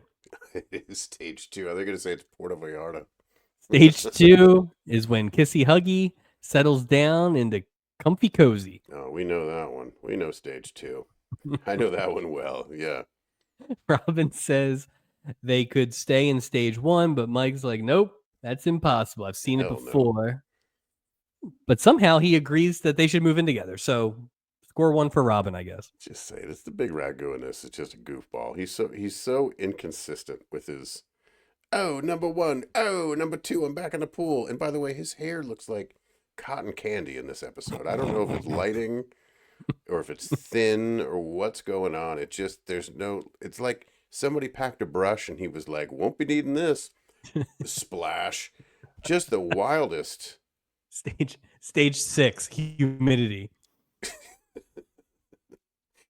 It is stage 2. Are they going to say it's Puerto Vallarta? Stage 2 is when Kissy Huggy settles down into comfy cozy. Oh, we know that one. We know stage 2. I know that one well. Yeah. Robin says they could stay in stage 1, but Mike's like, nope, that's impossible. I've seen it Hell no. before. But somehow he agrees that they should move in together. So score 1 for Robin, I guess. Just say it. It's the big ragu in this. It's just a goofball. He's so inconsistent with his number 1. Oh, number 2. I'm back in the pool. And by the way, his hair looks like cotton candy in this episode. I don't know if it's lighting or if it's thin or what's going on. It's like somebody packed a brush and he was like, won't be needing this. Splash. Just the wildest. Stage 6, humidity.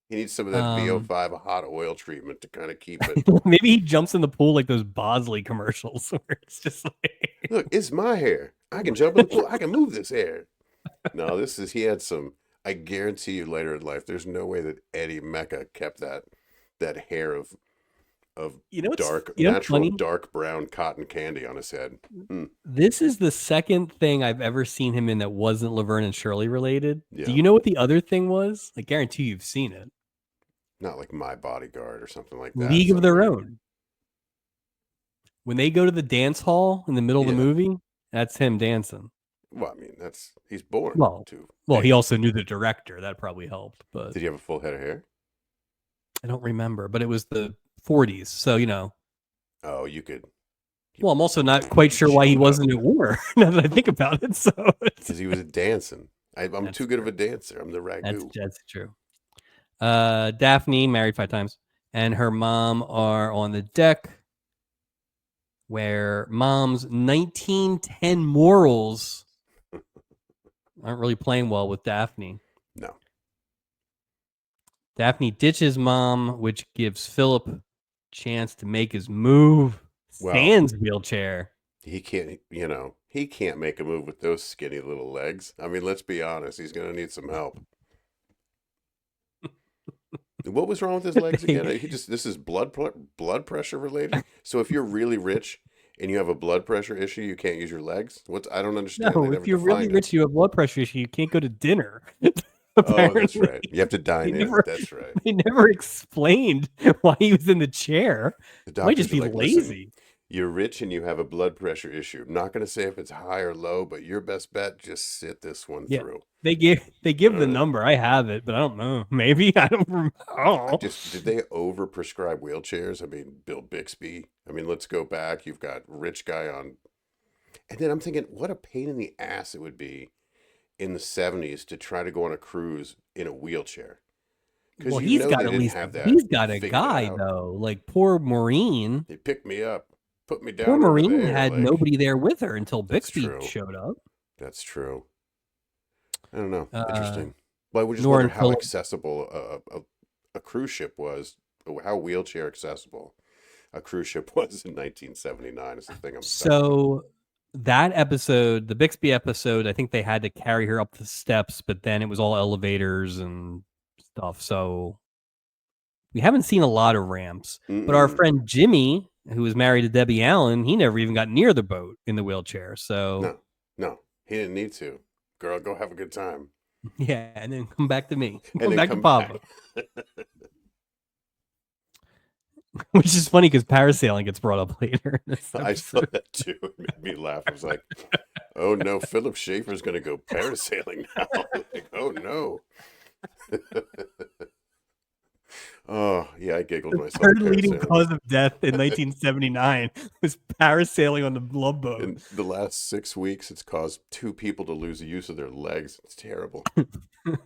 He needs some of that VO5 hot oil treatment to kind of keep it. Maybe he jumps in the pool like those Bosley commercials where it's just like, Look, it's my hair. I can jump in the pool. I can move this hair. No, he had some, I guarantee you later in life, there's no way that Eddie Mecca kept that hair of natural dark brown cotton candy on his head. This is the second thing I've ever seen him in that wasn't Laverne and Shirley related. Yeah. Do you know what the other thing was? I guarantee you've seen it. Not like My Bodyguard or something like that. League of Their Own. When they go to the dance hall in the middle of the movie, that's him dancing. Well, I mean, he's born to. Well, he also knew the director. That probably helped. But did he have a full head of hair? I don't remember, but it was the 40s, so Oh, you could. Well, I'm also not quite sure why he wasn't at war. Now that I think about it, so because he was dancing. I'm too good of a dancer. I'm the ragu. That's true. Daphne, married 5 times, and her mom are on the deck where mom's 1910 morals aren't really playing well with Daphne. No. Daphne ditches mom, which gives Philip a chance to make his move. Sans wheelchair. He can't make a move with those skinny little legs. I mean, let's be honest. He's going to need some help. What was wrong with his legs again? This is blood pressure related. So if you're really rich and you have a blood pressure issue, you can't use your legs. I don't understand. No, if you're really rich, you have blood pressure issue. You can't go to dinner. Oh, that's right. You have to dine in. That's right. They never explained why he was in the chair. The might just be lazy. You're rich and you have a blood pressure issue. I'm not going to say if it's high or low, but your best bet, just sit this one through. They give the number. I have it, but I don't know. Maybe I don't remember. Did they over prescribe wheelchairs? I mean, Bill Bixby. I mean, let's go back. You've got rich guy on, and then I'm thinking, what a pain in the ass it would be in the 70s to try to go on a cruise in a wheelchair. Well, he's got a guy though. Like poor Maureen. They picked me up. Put me down. Poor Maureen had nobody there with her until Bixby showed up. That's true. I don't know. Interesting. Well, I would just wonder how accessible a cruise ship was, how wheelchair accessible a cruise ship was in 1979 is the thing I'm So that episode, the Bixby episode, I think they had to carry her up the steps, but then it was all elevators and stuff. So we haven't seen a lot of ramps. But our friend Jimmy, who was married to Debbie Allen, he never even got near the boat in the wheelchair. So no, he didn't need to. Girl, go have a good time. Yeah, and then come back to me. Come back to Papa. Which is funny because parasailing gets brought up later. I saw that too. It made me laugh. I was like, oh no, Philip Schaefer's going to go parasailing now. Like, oh no. Oh, yeah, I giggled myself. The third leading cause of death in 1979 was parasailing on the Love Boat. In the last 6 weeks, it's caused 2 people to lose the use of their legs. It's terrible.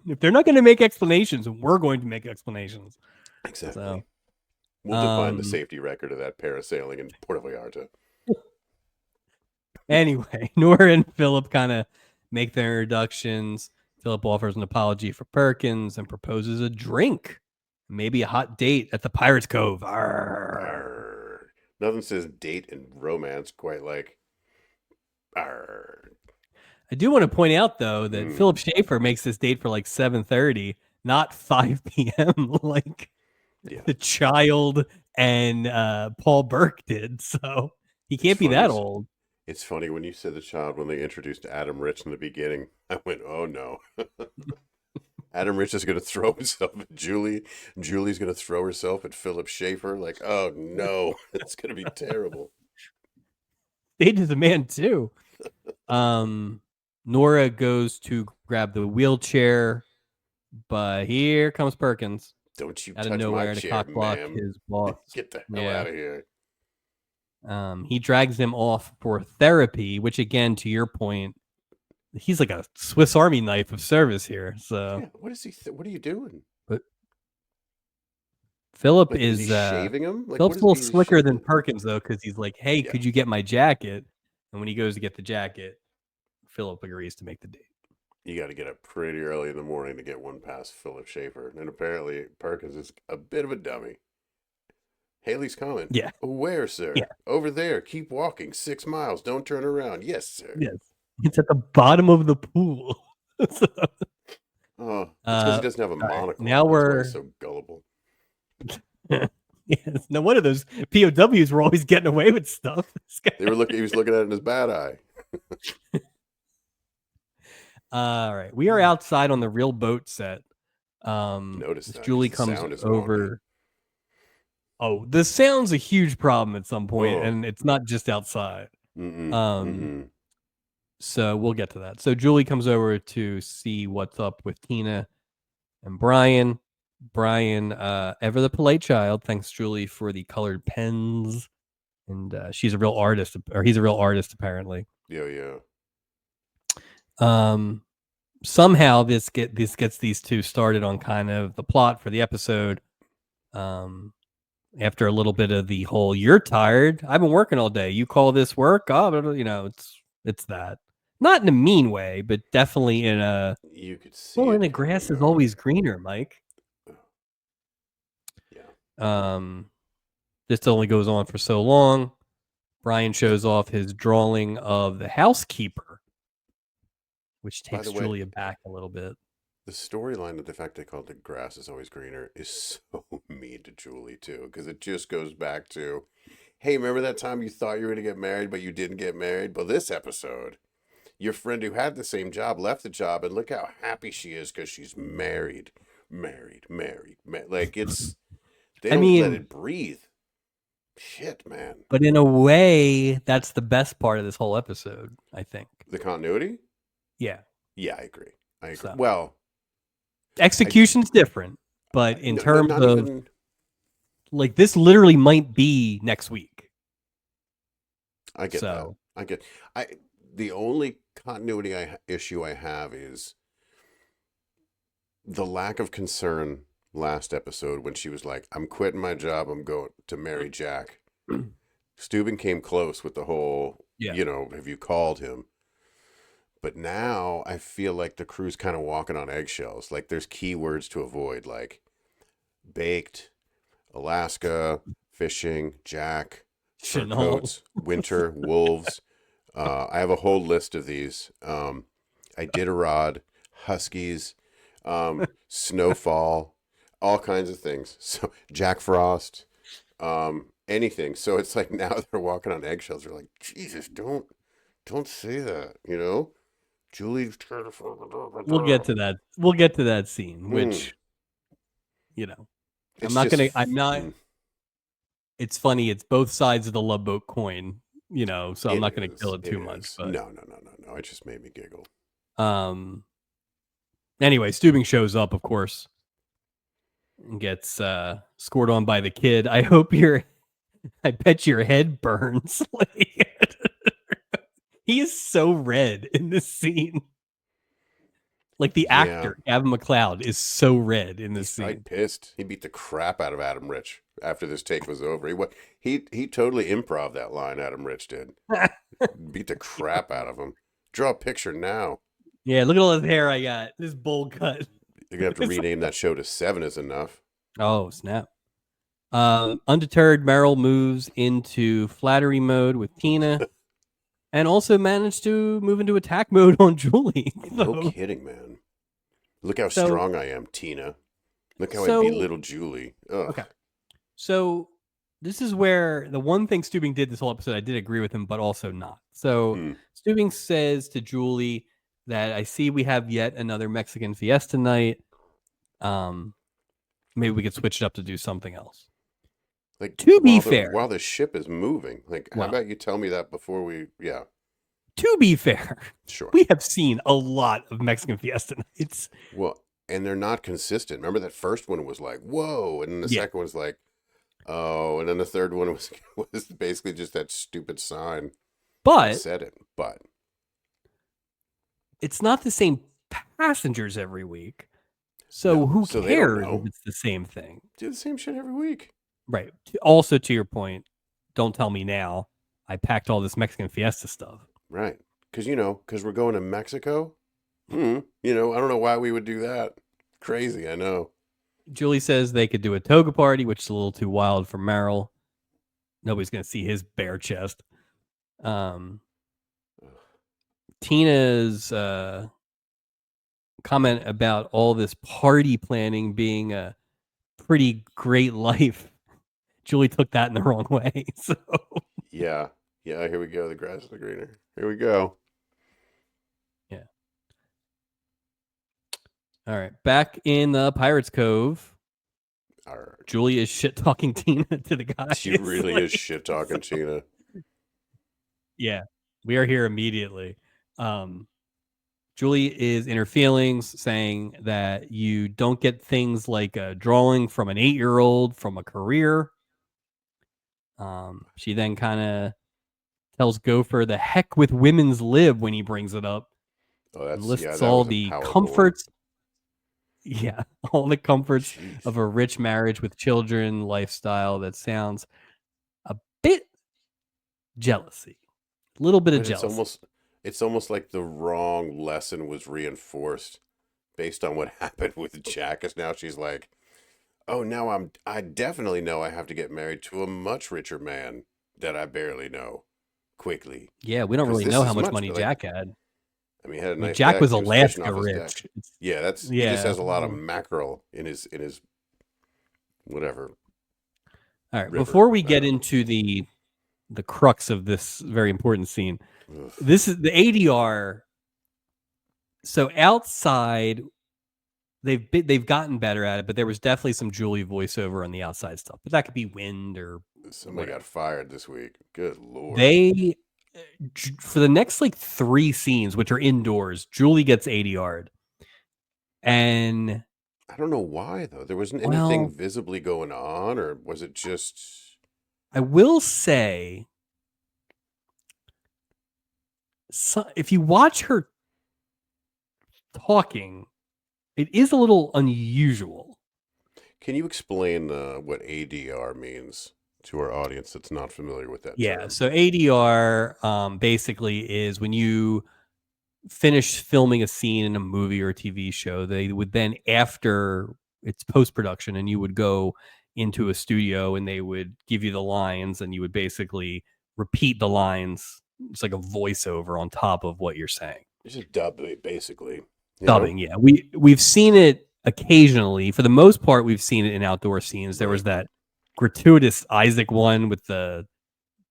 If they're not going to make explanations, we're going to make explanations. Exactly. So, we'll define the safety record of that parasailing in Puerto Vallarta. Anyway, Nora and Philip kind of make their introductions. Philip offers an apology for Perkins and proposes a drink, maybe a hot date at the Pirates Cove. Arr. Arr. Nothing says date and romance quite like. Arr. I do want to point out though that Mm. Philip Schaefer makes this date for like 7:30, not 5 p.m. like Yeah. the child and Paul Burke did. So he can't be that old. It's funny when you said the child when they introduced Adam Rich in the beginning. I went, oh no. Adam Rich is going to throw himself at Julie. Julie's going to throw herself at Philip Schaefer. Like, oh no, it's going to be terrible. Stage is a man too. Nora goes to grab the wheelchair, but here comes Perkins. Don't you Out touch of nowhere my to chair, cock block ma'am. his boss. Get the hell out of here. He drags him off for therapy, which again, to your point, he's like a Swiss Army knife of service here. So Yeah, what is he? What are you doing? but Philip Like, is he shaving him? Like, Philip's what a is little he slicker than shaving? Perkins though, because he's like, "Hey, Yeah. could you get my jacket?" And when he goes to get the jacket, Philip agrees to make the date. You got to get up pretty early in the morning to get one past Philip Schaefer. And apparently Perkins is a bit of a dummy. Haley's coming. Yeah. Where, sir? Yeah. Over there. Keep walking. 6 miles. Don't turn around. Yes, sir. Yes. It's at the bottom of the pool. So, Oh, it's because he doesn't have a monocle. now That's why we're he's so gullible. yes. No wonder those POWs were always getting away with stuff. He was looking at it in his bad eye. All right. We are outside on the real boat set. Notice that. Julie The comes sound is over. Oh, the sound's a huge problem at some point, Oh. and it's not just outside. Mm-mm. So we'll get to that. So Julie comes over to see what's up with Tina and Brian. Brian, ever the polite child, thanks Julie for the colored pens. And she's a real artist, or he's a real artist, apparently. Yeah. Somehow this gets these two started on kind of the plot for the episode. After a little bit of the whole, you're tired. I've been working all day. You call this work? Oh, it's that. Not in a mean way, but definitely in a. You could see. Well, and the grass is always greener, Mike. Yeah. This only goes on for so long. Brian shows off his drawing of the housekeeper, which takes Julie aback a little bit. The storyline of the fact they called the grass is always greener is so mean to Julie too, because it just goes back to, hey, remember that time you thought you were going to get married, but you didn't get married? Well, this episode, your friend who had the same job left the job, and look how happy she is because she's married. Like it's, they don't let it breathe. Shit, man. But in a way, that's the best part of this whole episode, I think. The continuity? Yeah. Yeah, I agree. So. Well, execution's different, but in terms of like this literally might be next week. I get that. The only continuity issue I have is the lack of concern last episode when she was like, I'm quitting my job, I'm going to marry Jack. Stubing came close with the whole, have you called him? But now I feel like the crew's kind of walking on eggshells. Like there's keywords to avoid, like baked, Alaska, fishing, Jack, fur coats, winter, wolves. I have a whole list of these. Iditarod, huskies, snowfall, all kinds of things. So Jack Frost, anything. So it's like now they're walking on eggshells. They're like, Jesus, don't say that, Julie's trying to. We'll get to that. We'll get to that scene, which, I'm not. It's funny. It's both sides of the Love Boat coin, so I'm not going to kill it too much. But no. It just made me giggle. Anyway, Stubing shows up, of course, and gets scored on by the kid. I bet your head burns. He is so red in this scene. Like the Yeah, actor, Gavin McLeod, is so red in this he's probably scene. pissed. He beat the crap out of Adam Rich after this take was over. He totally improv that line. Adam Rich did. Beat the crap out of him. Draw a picture now. Yeah, look at all this hair I got. This bowl cut. You're gonna have to rename that show to Seven is Enough. Oh, snap. Undeterred, Meryl moves into flattery mode with Tina and also managed to move into attack mode on Julie. No kidding, man. Look how So- strong I am, Tina. Look how I so- belittle Julie. Ugh. Okay. So this is where the one thing Stubing did this whole episode, I did agree with him, but also not. So Stubing says to Julie that I see we have yet another Mexican fiesta night. Maybe we could switch it up to do something else. Like, to be fair, while the ship is moving, like, how about you tell me that before we? Yeah. To be fair, Sure. We have seen a lot of Mexican fiesta nights. Well, and they're not consistent. Remember that first one was like, whoa, and then the second one's like, oh, and then the third one was basically just that stupid sign. But that said it, but it's not the same passengers every week. So who cares if it's the same thing? Do the same shit every week. Right. Also, to your point, don't tell me now. I packed all this Mexican fiesta stuff. Right. Because we're going to Mexico. I don't know why we would do that. Crazy, I know. Julie says they could do a toga party, which is a little too wild for Meryl. Nobody's going to see his bare chest. Tina's comment about all this party planning being a pretty great life. Julie took that in the wrong way. So yeah, here we go. The grass is greener. Here we go. Yeah. All right, back in the Pirates Cove. Julie is shit talking Tina to the guys. She really is shit talking Tina. Yeah, we are here immediately. Julie is in her feelings, saying that you don't get things like a drawing from an 8-year-old from a career. She then kind of tells Gopher the heck with women's lib when he brings it up. Oh, that's lists all the comforts. Yeah, all the comforts of a rich marriage with children lifestyle. That sounds a bit jealousy, a little bit of jealousy. It's almost like the wrong lesson was reinforced based on what happened with Jack. Because now she's like, oh, now I definitely know I have to get married to a much richer man that I barely know quickly. Yeah, we don't really know how much money Jack had. I mean, he had a nice Jack deck. was He Alaska fishing off his rich. deck. Yeah, he just has a lot of mackerel in his whatever. All right, before we get into the crux of this very important scene, this is the ADR. So outside, they've gotten better at it, but there was definitely some Julie voiceover on the outside stuff. But that could be wind or somebody got fired this week. Good Lord. They for the next like 3 scenes, which are indoors, Julie gets ADR'd. And I don't know why though. There wasn't anything visibly going on, or was it just? I will say, if you watch her talking, it is a little unusual. Can you explain what ADR means to our audience that's not familiar with that term? So ADR basically is when you finish filming a scene in a movie or a TV show, they would then, after it's post-production, and you would go into a studio and they would give you the lines and you would basically repeat the lines. It's like a voiceover on top of what you're saying. It's just dubbing, basically. Dubbing, yeah. We've seen it occasionally. For the most part, we've seen it in outdoor scenes. There was that gratuitous Isaac one with the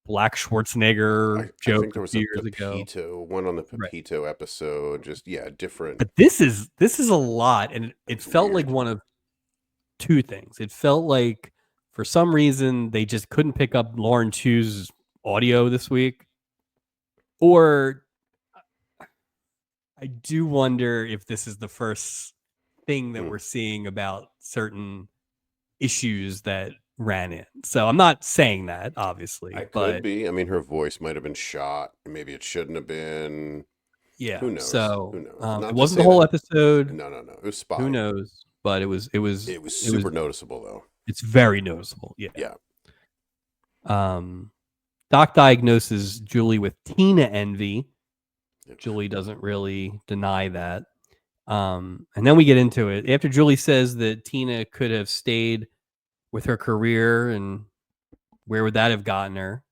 Black Schwarzenegger joke. I think there was a Pepito one on the Pepito episode. Just different. But this is a lot, and it felt like one of 2 things. It felt like for some reason they just couldn't pick up Lauren Chu's audio this week, or I do wonder if this is the first thing that we're seeing about certain issues that ran in. So I'm not saying that, obviously. Could be. I mean, her voice might have been shot. Maybe it shouldn't have been. Yeah. Who knows? Who So knows? it Not to wasn't the say whole that. episode. No, no, no. It was Who spotty. knows? But it was It was it was super noticeable though. it's very noticeable. Yeah. Yeah. Um, Doc diagnoses Julie with Tina envy. Yep. Julie doesn't really deny that. And then we get into it. After Julie says that Tina could have stayed with her career, and where would that have gotten her?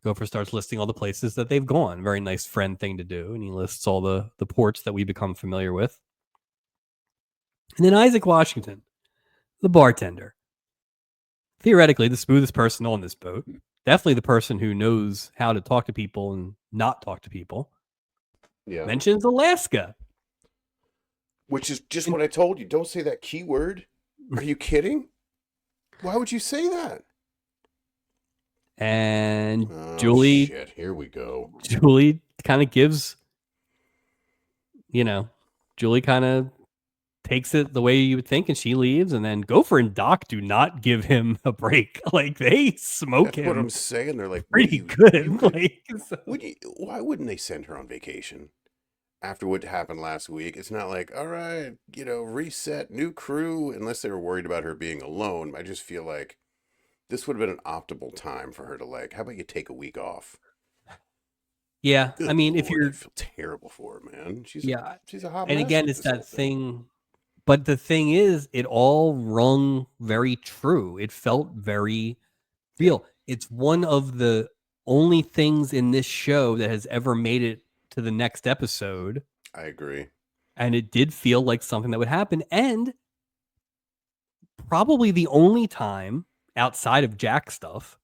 Gopher starts listing all the places that they've gone. Very nice friend thing to do. And he lists all the ports that we become familiar with. And then Isaac Washington, the bartender. Theoretically, the smoothest person on this boat. Definitely the person who knows how to talk to people and not talk to people. Yeah. Mentions Alaska. Which is just what I told you. Don't say that keyword. Are you kidding? Why would you say that? And Oh, Julie shit. Here we go. Julie kind of gives, Julie kind of takes it the way you would think, and she leaves. And then Gopher and Doc do not give him a break. Like, they smoke That's what I'm him saying. They're like, what are pretty you good. could, Like, so. why wouldn't they send her on vacation after what happened last week? It's not like, all right, reset, new crew, unless they were worried about her being alone. I just feel like this would have been an optimal time for her to, like, how about you take a week off? Yeah, I Good mean, if Lord, I you're, feel terrible for her, man. yeah, She's a hot and mess again, with it's this whole that thing. thing. But the thing is, it all rung very true. It felt very real. Yeah. It's one of the only things in this show that has ever made it to the next episode. I agree. And it did feel like something that would happen. And probably the only time outside of Jack stuff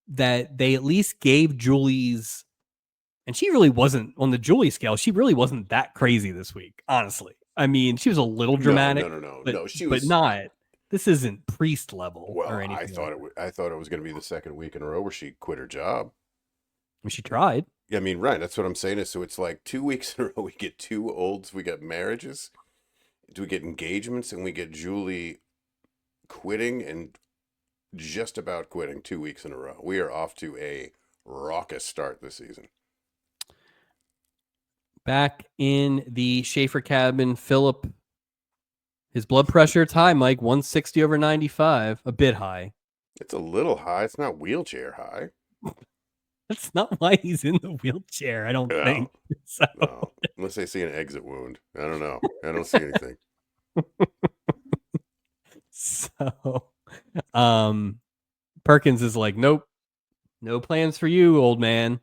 that they at least gave Julie's, and she really wasn't on the Julie scale. She really wasn't that crazy this week, honestly. I mean, she was a little No, dramatic, no, no, no, but no. She but was. not. This isn't Priest level or Well, anything like that. I thought it was going to be the second week in a row where she quit her job. I mean, she tried. Yeah, I mean, right. That's what I'm saying. So it's like 2 weeks in a row we get two olds, we get marriages, we get engagements, and we get Julie quitting and just about quitting 2 weeks in a row. We are off to a raucous start this season. Back in the Schaefer cabin, Philip, his blood pressure, it's high, Mike, 160 over 95, a bit high. It's a little high. It's not wheelchair high. That's not why he's in the wheelchair, I don't think. So. No, unless they see an exit wound. I don't know. I don't see anything. So, Perkins is like, nope, no plans for you, old man.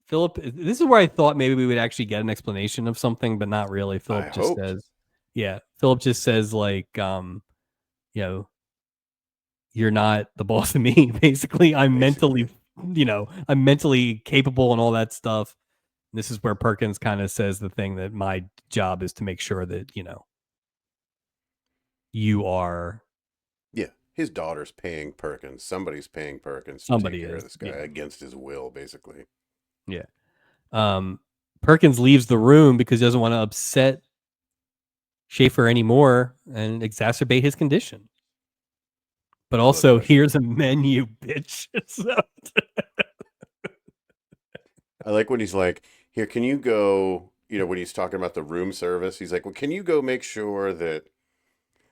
Philip, this is where I thought maybe we would actually get an explanation of something, but not really. Philip just says, yeah, Philip just says, like, you're not the boss of me. Basically, I'm mentally capable and all that stuff. This is where Perkins kind of says the thing that my job is to make sure that, you are. Yeah. His daughter's paying Perkins. Somebody's paying Perkins to Somebody take care is, of this guy against his will, basically. Yeah. Perkins leaves the room because he doesn't want to upset Schaefer anymore and exacerbate his condition. But also, here's a menu, bitch. So. I like when he's like, here, can you go, when he's talking about the room service, he's like, well, can you go make sure that,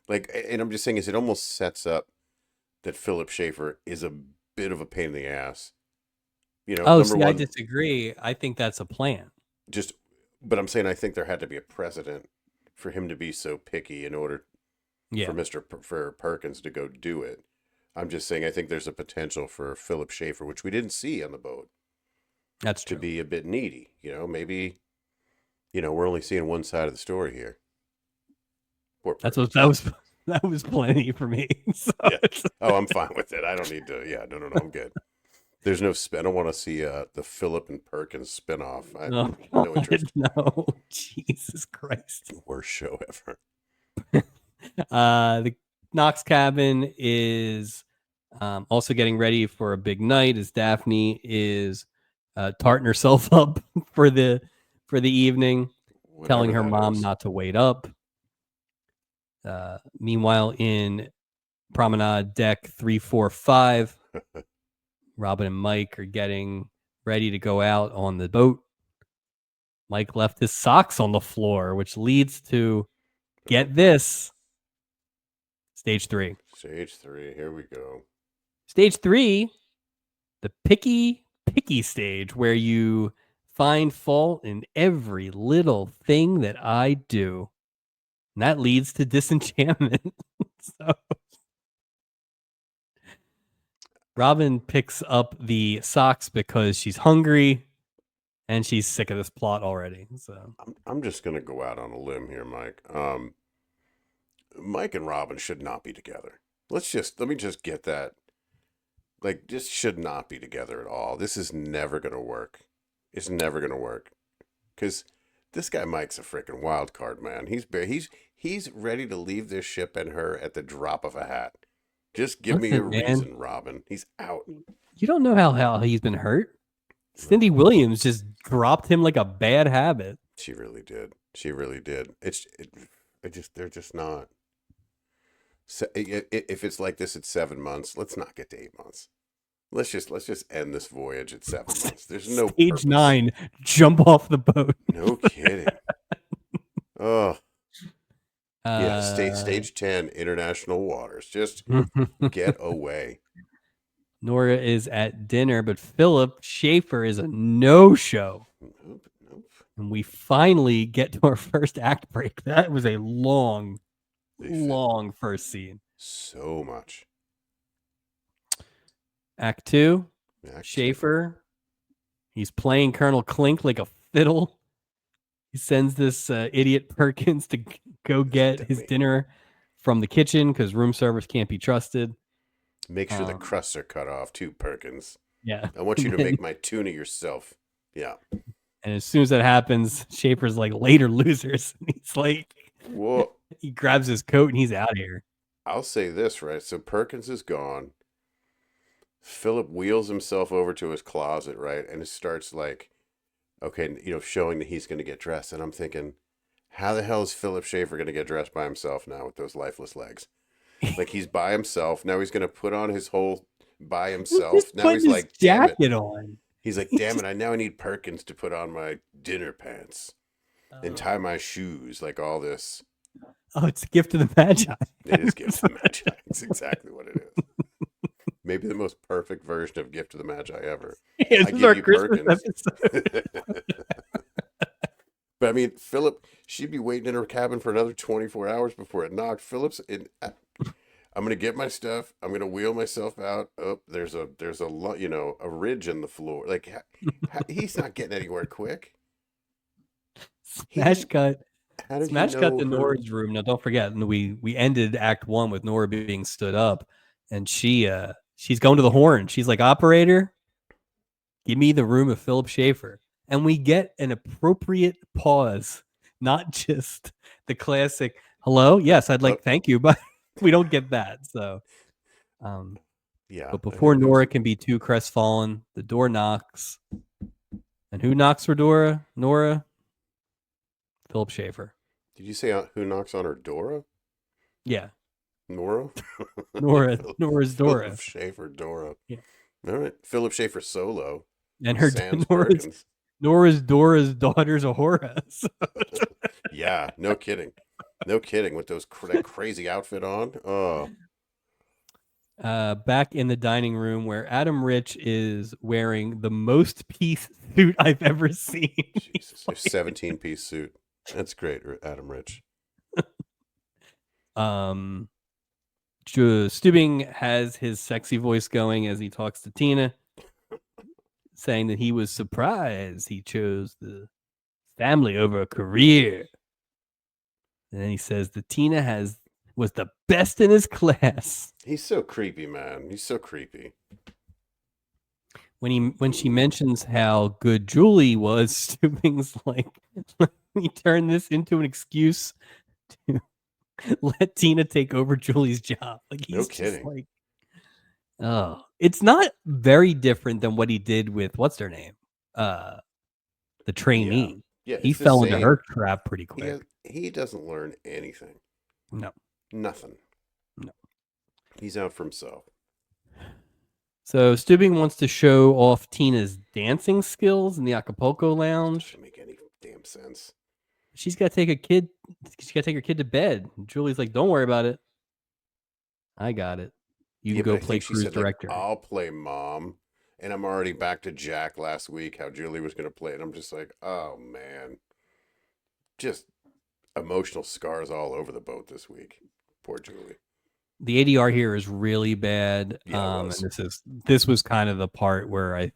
like, and I'm just saying, is it almost sets up that Philip Schaefer is a bit of a pain in the ass. Number one, I disagree. I think that's a plan. But I'm saying I think there had to be a precedent for him to be so picky in order for Perkins to go do it. I'm just saying I think there's a potential for Philip Schaefer, which we didn't see on the boat. That's true. To be a bit needy. Maybe, we're only seeing one side of the story here. That was plenty for me. So yeah. Oh, I'm fine with it. I don't need to. Yeah, no, I'm good. There's no. I don't want to see the Philip and Perkins spinoff. No interest. No, Jesus Christ. Worst show ever. The Knox cabin is also getting ready for a big night as Daphne is tarting herself up for the evening, telling her mom not to wait up. Meanwhile, in Promenade Deck 345, Robin and Mike are getting ready to go out on the boat. Mike left his socks on the floor, which leads to, get this, stage 3. Stage 3. Here we go. Stage 3, the picky stage, where you find fault in every little thing that I do. And that leads to disenchantment. So Robin picks up the socks because she's hungry and she's sick of this plot already. So I'm just gonna go out on a limb here, Mike. Mike and Robin should not be together. Let me just get that. Like, this should not be together at all. This is never gonna work. It's never gonna work. Because this guy Mike's a freaking wild card, man. He's ready to leave this ship and her at the drop of a hat. Just give me a listen, man, reason, Robin. He's out. you don't know how he's been hurt. Cindy Williams just dropped him like a bad habit. She really did. She really did. They're just not. So, if it's like this at 7 months, let's not get to 8 months. Let's just end this voyage at 7 months. There's no Stage purpose. 9, jump off the boat. No kidding. Oh. Yeah, stage 10, international waters. Just get away. Nora is at dinner, but Philip Schaefer is a no-show. Nope. And we finally get to our first act break. That was a long first scene. So much. Act 2, Schaefer. He's playing Colonel Clink like a fiddle. He sends this idiot Perkins to go get his dinner from the kitchen because room service can't be trusted. Make sure the crusts are cut off too, Perkins. Yeah. I want you to make my tuna yourself. Yeah. And as soon as that happens, Schaefer's like, later, losers. And he's like, whoa. He grabs his coat and he's out of here. I'll say this, right? So Perkins is gone. Philip wheels himself over to his closet, right? And it starts like, okay, showing that he's going to get dressed. And I'm thinking, how the hell is Philip Schaefer going to get dressed by himself now with those lifeless legs? Like, he's by himself. Now he's going to put on his whole by himself. Now he's like, jacket on. He's like, damn it, I need Perkins to put on my dinner pants and tie my shoes, like all this. Oh, it's a gift of the Magi. It is gift of the Magi. It's exactly what it is. Maybe the most perfect version of gift of the Magi ever. Yeah, this is our Christmas episode. But I mean, Philip, she'd be waiting in her cabin for another 24 hours before it knocked. I'm going to get my stuff. I'm going to wheel myself out. Oh, there's a ridge in the floor. Like, he's not getting anywhere quick. Smash cut to Nora's room. Now, don't forget, we ended Act 1 with Nora being stood up, and she's going to the horn. She's like, operator, give me the room of Philip Schaefer. And we get an appropriate pause, not just the classic, hello? Yes, I'd like, thank you, but we don't get that. So, yeah. But before Nora can be too crestfallen, the door knocks. And who knocks for Nora? Philip Schaefer. Did you say who knocks on her Dora? Yeah. Nora? Nora's Dora. Philip Schaefer, Dora. Yeah. All right. Philip Schaefer solo. And her Nora's Dora's daughter's Ahura. Yeah, no kidding. No kidding with that crazy outfit on. Oh. Back in the dining room where Adam Rich is wearing the most piece suit I've ever seen. Jesus, a 17-piece suit. That's great, Adam Rich. Stubing has his sexy voice going as he talks to Tina, saying that he was surprised he chose the family over a career. And then he says that Tina was the best in his class. He's so creepy, man. He's so creepy. When she mentions how good Julie was, Stubing's like, let me turn this into an excuse to let Tina take over Julie's job. Like, he's no kidding. Just like, oh, it's not very different than what he did with what's her name, the trainee. Yeah, he fell into her trap pretty quick. He doesn't learn anything. No, nothing. No, he's out for himself. So Stubing wants to show off Tina's dancing skills in the Acapulco That lounge. doesn't make any damn sense. She's got to take her kid to bed. Julie's like, "Don't worry about it. I got it. You can Yeah, but go I play think she cruise said, like, director." I'll play mom. And I'm already back to Jack last week, how Julie was going to play it. I'm just like, oh, man. Just emotional scars all over the boat this week. Poor Julie. The ADR here is really bad. Yeah, it And was. this was kind of the part where I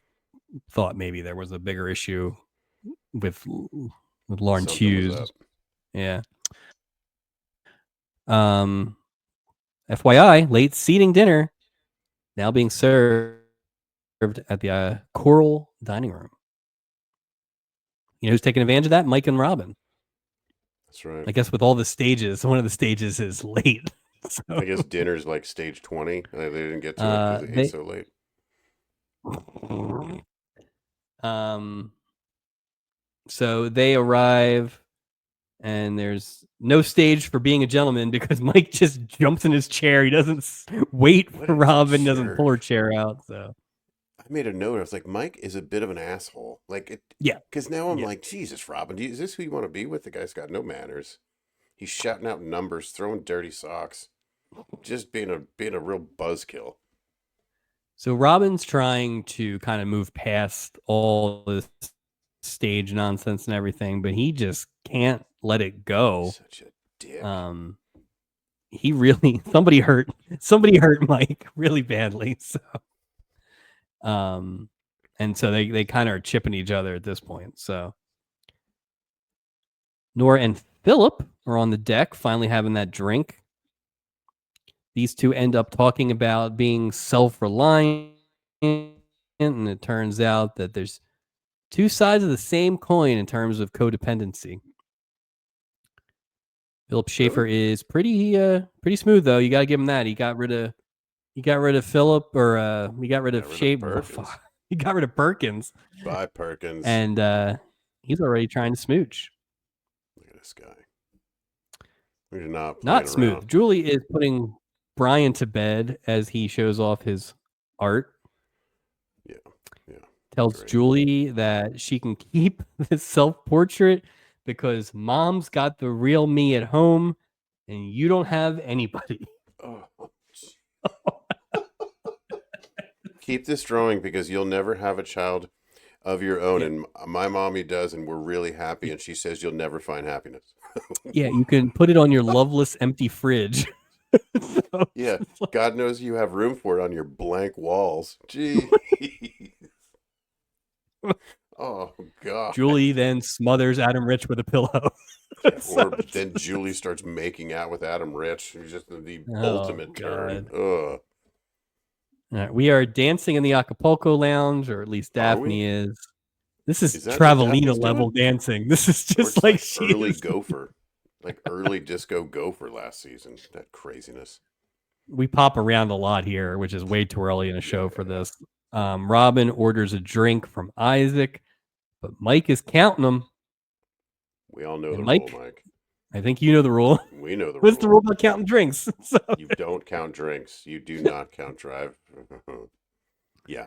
thought maybe there was a bigger issue with Lauren Something was Hughes. up. Yeah. FYI, late seating dinner now being served at the Coral Dining Room. You know who's taking advantage of that? Mike and Robin. That's right. I guess with all the stages, one of the stages is late. So, I guess dinner's like stage 20. They didn't get to it because they ate so late. So they arrive, and there's no stage for being a gentleman because Mike just jumps in his chair. He doesn't wait What for a Robin. Doesn't pull her jerk. chair out. So I made a note. I was like, Mike is a bit of an asshole. Like, it, yeah, because now I'm yeah. like, Jesus, Robin, is this who you want to be with? The guy's got no manners. He's shouting out numbers, throwing dirty socks, just being a real buzzkill. So Robin's trying to kind of move past all this stage nonsense and everything, but he just can't let it go. Such a dick. He really somebody hurt Mike really badly. So and so they kind of are chipping each other at this point. So Nora and Philip are on the deck, finally having that drink. These two end up talking about being self-reliant, and it turns out that there's two sides of the same coin in terms of codependency. Philip Schaefer Really? is pretty smooth though. You got to give him that. He got rid of Philip, or he got rid of Schaefer. He got rid of Perkins. Bye, Perkins. And he's already trying to smooch. Look at this guy. We're not Not playing smooth. around. Julie is putting Brian to bed as he shows off his art. Yeah. Yeah. Tells Great. Julie that she can keep this self-portrait because mom's got the real me at home and you don't have anybody. Oh. Keep this drawing because you'll never have a child of your own. Yeah. And my mommy does, and we're really happy. And she says you'll never find happiness. Yeah, you can put it on your loveless empty fridge. So, Yeah, God knows you have room for it on your blank walls. Gee. Oh, God. Julie then smothers Adam Rich with a pillow. Yeah, or then Julie starts making out with Adam Rich. He's just the ultimate turn. Ugh. All right, we are dancing in the Acapulco lounge, or at least Daphne is. This is that what Travelina Daphne's level doing? dancing. This is Or just it's like like she early is. Gopher, like early disco Gopher last season. That craziness. We pop around a lot here, which is way too early in a show for Yeah. this. Robin orders a drink from Isaac, but Mike is counting them. We all know And the Mike, rule, Mike. I think you know the rule. We know the What's the rule. rule about counting drinks? So, You don't count drinks. You do not count drive. Yeah.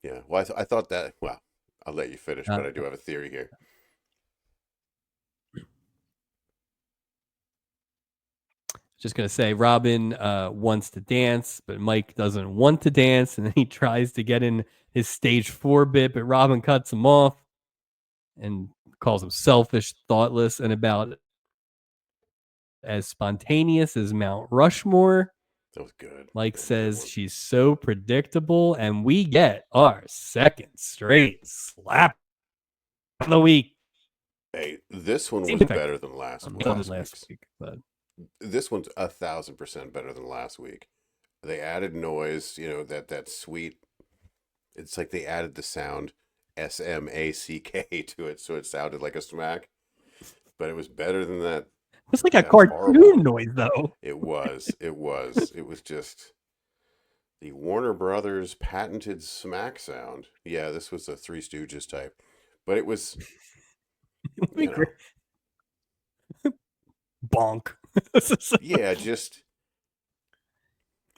Yeah. Well, I thought that. Well, I'll let you finish, but I do have a theory here. just gonna say Robin wants to dance, but Mike doesn't want to dance, and then he tries to get in his stage 4 bit, but Robin cuts him off and calls him selfish, thoughtless, and about as spontaneous as Mount Rushmore. That was good. Mike says she's so predictable, and we get our second straight slap of the week. Hey, this one was better than last week. But this one's 1,000% better than last week. They added noise, that sweet. It's like they added the sound SMACK to it, so it sounded like a smack. But it was better than that. It was like a cartoon noise, though. It was. It was just the Warner Brothers patented smack sound. Yeah, this was a Three Stooges type, but it was. Bonk. Yeah, just.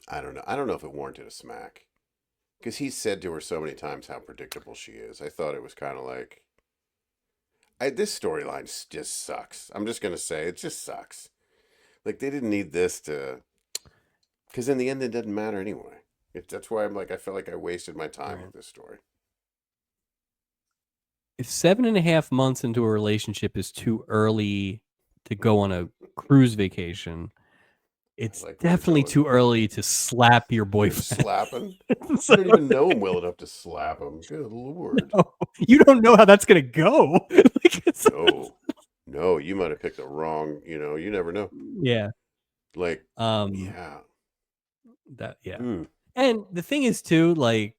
I don't know. I don't know if it warranted a smack. Because he said to her so many times how predictable she is. I thought it was kind of like, this storyline just sucks. I'm just gonna say it just sucks. Like they didn't need this to, because in the end it doesn't matter anyway. That's why I'm like I felt like I wasted my time Right. with this story. If 7.5 months into a relationship is too early to go on a cruise vacation, I it's like where you're definitely going. too early to slap your You're boyfriend. slapping. So, You don't even know him well enough to slap him. Good lord. no, you don't know how that's gonna go. Like, No, no, you might have picked the wrong. You never know. yeah. Like, Um. yeah. That yeah. Mm. And the thing is too, like,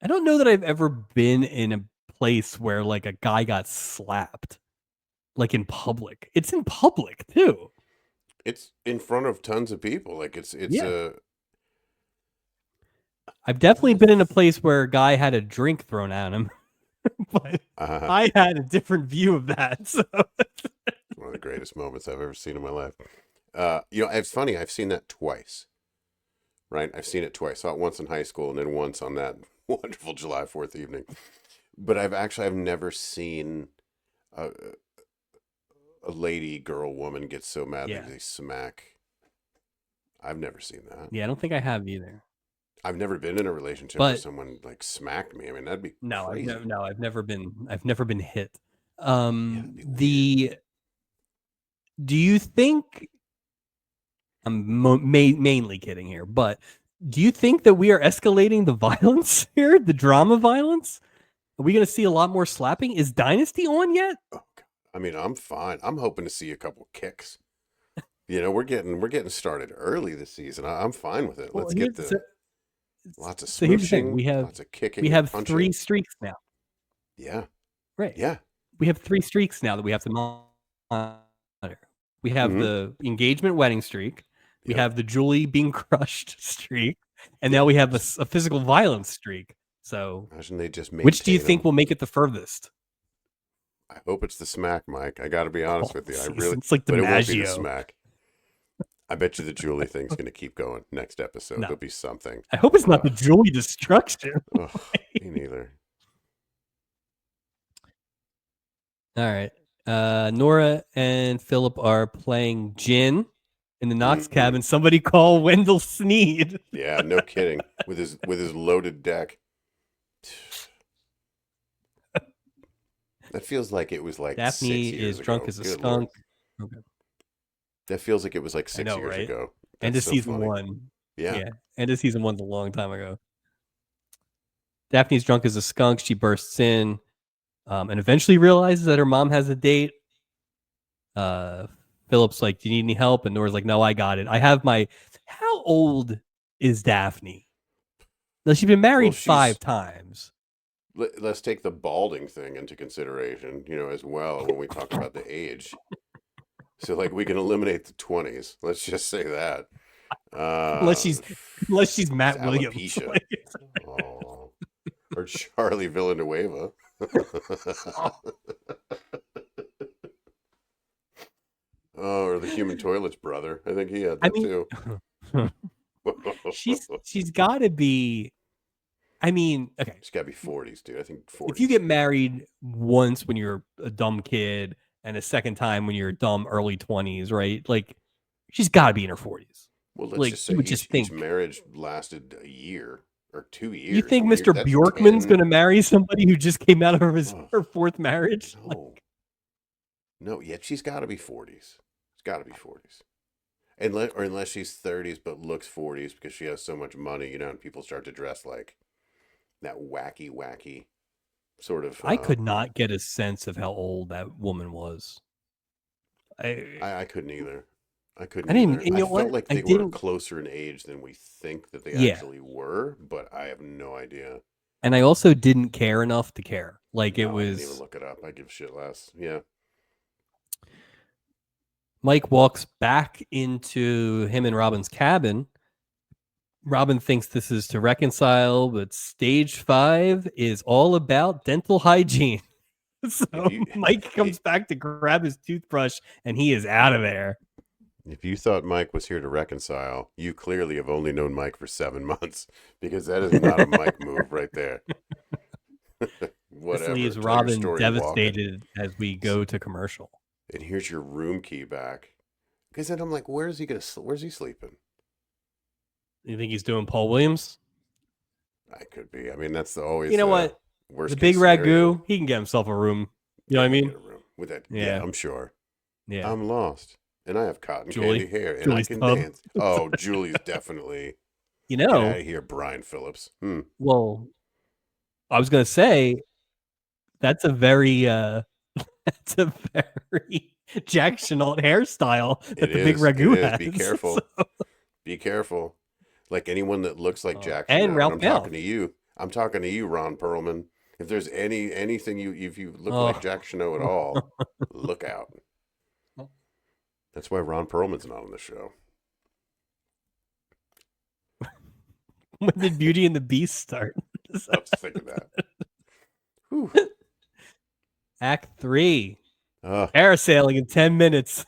I don't know that I've ever been in a place where like a guy got slapped, like in public. It's in public too. It's in front of tons of people. Like it's Yeah. a. I've What definitely is? been in a place where a guy had a drink thrown at him, but Uh, I had a different view of that. So one of the greatest moments I've ever seen in my life. It's funny. I've seen that twice. Right, I've seen it twice. Saw it once in high school, and then once on that wonderful July 4th evening. But I've never seen a, a lady, girl, woman get so mad that yeah. they smack. I've never seen that. Yeah, I don't think I have either. I've never been in a relationship where But someone like smacked me. I mean, that'd be no, crazy. I've never been hit. Yeah, that'd be weird. The do you think I'm mainly kidding here, but do you think that we are escalating the violence here, the drama violence? Are we going to see a lot more slapping? Is Dynasty on yet? Oh, God. I mean, I'm fine. I'm hoping to see a couple kicks. We're getting started early this season. I'm fine with it. Well, Let's get the lots of here's the thing. smooching, lots of We kicking and have punching. 3 streaks now. Yeah, Right. yeah. We have 3 streaks now that we have to monitor. We have Mm-hmm. the engagement wedding streak. We Yep. have the Julie being crushed streak, and now Yep. we have a physical violence streak. So, Imagine they just which do you maintain think them. will make it the furthest? I hope it's the smack, Mike. I got to be honest with you. I really, It's like but it won't be the DiMaggio. smack. I bet you the Julie thing's going to keep going. Next episode, No. there'll be something. I hope it's not the Julie destruction. Ugh, me neither. All right. Nora and Philip are playing gin in the Knox cabin. Somebody call Wendell Sneed. Yeah, no kidding. With his loaded deck. That feels like it was like Daphne 6 years is ago. drunk as a Good skunk. Lord. Okay. That feels like it was like I 6 know, years right? ago. End That's of so season funny. 1. Yeah. End of season 1's a long time ago. Daphne's drunk as a skunk. She bursts in and eventually realizes that her mom has a date. Philip's like, do you need any help? And Nora's like, no, I got it. I have my... How old is Daphne? Now, she's been married 5 times. Let's take the balding thing into consideration, as well when we talk about the age. So, like, we can eliminate the 20s. Let's just say that. Unless she's Matt Williams. Alopecia. Oh. Or Charlie Villanueva. Oh, or the Human Toilet's brother. I think he had that too. she's got to be. I mean, okay. She's got to be 40s, dude. I think 40s. If you get married once when you're a dumb kid and a second time when you're dumb early 20s, right? Like, she's got to be in her 40s. Well, let's just say each marriage lasted a year or 2 years. You think I mean, Mr. Bjorkman's going to marry somebody who just came out of her 4th marriage? No. No, yet she's got to be 40s. It's got to be 40s. Unless she's 30s but looks 40s because she has so much money, and people start to dress like that wacky sort of. I could not get a sense of how old that woman was. I couldn't either. I couldn't I didn't. either. I felt like they were closer in age than we think that they actually were, but I have no idea. And I also didn't care enough to care. Like, it was. I didn't even look it up. I give shit less. Yeah. Mike walks back into him and Robin's cabin. Robin thinks this is to reconcile, but stage 5 is all about dental hygiene. So Mike comes back to grab his toothbrush, and he is out of there. If you thought Mike was here to reconcile, you clearly have only known Mike for 7 months because that is not a Mike move right there. This Whatever. leaves Tell your Robin story walking. devastated as we go to commercial. And here's your room key back. Because then I'm like, where's he sleeping? You think he's doing Paul Williams? I could be. I mean, that's You always know the what? The worst big case scenario. ragu, he can get himself a room. You know Yeah, what I he can mean? get a room with that. Yeah, Yeah, I'm sure. yeah. I'm lost, and I have cotton candy Julie, hair, and I Julie's can tub. dance. Oh, Julie's definitely. You Get out know, of here, Brian Phillips. well, I was gonna say that's a very that's a very Jack Chenault hairstyle It that the big is. It ragu is. Be has. So, careful. Be careful. Like anyone that looks like Jack and Chanel, and Ralph I'm talking Malph. to you. I'm talking to you, Ron Perlman. If there's anything if you look like Oh, Jack Chanel at all, look out. That's why Ron Perlman's not on the show. when did Beauty and the Beast start? I was thinking that. Whew. Act 3. Uh Parasailing in 10 minutes.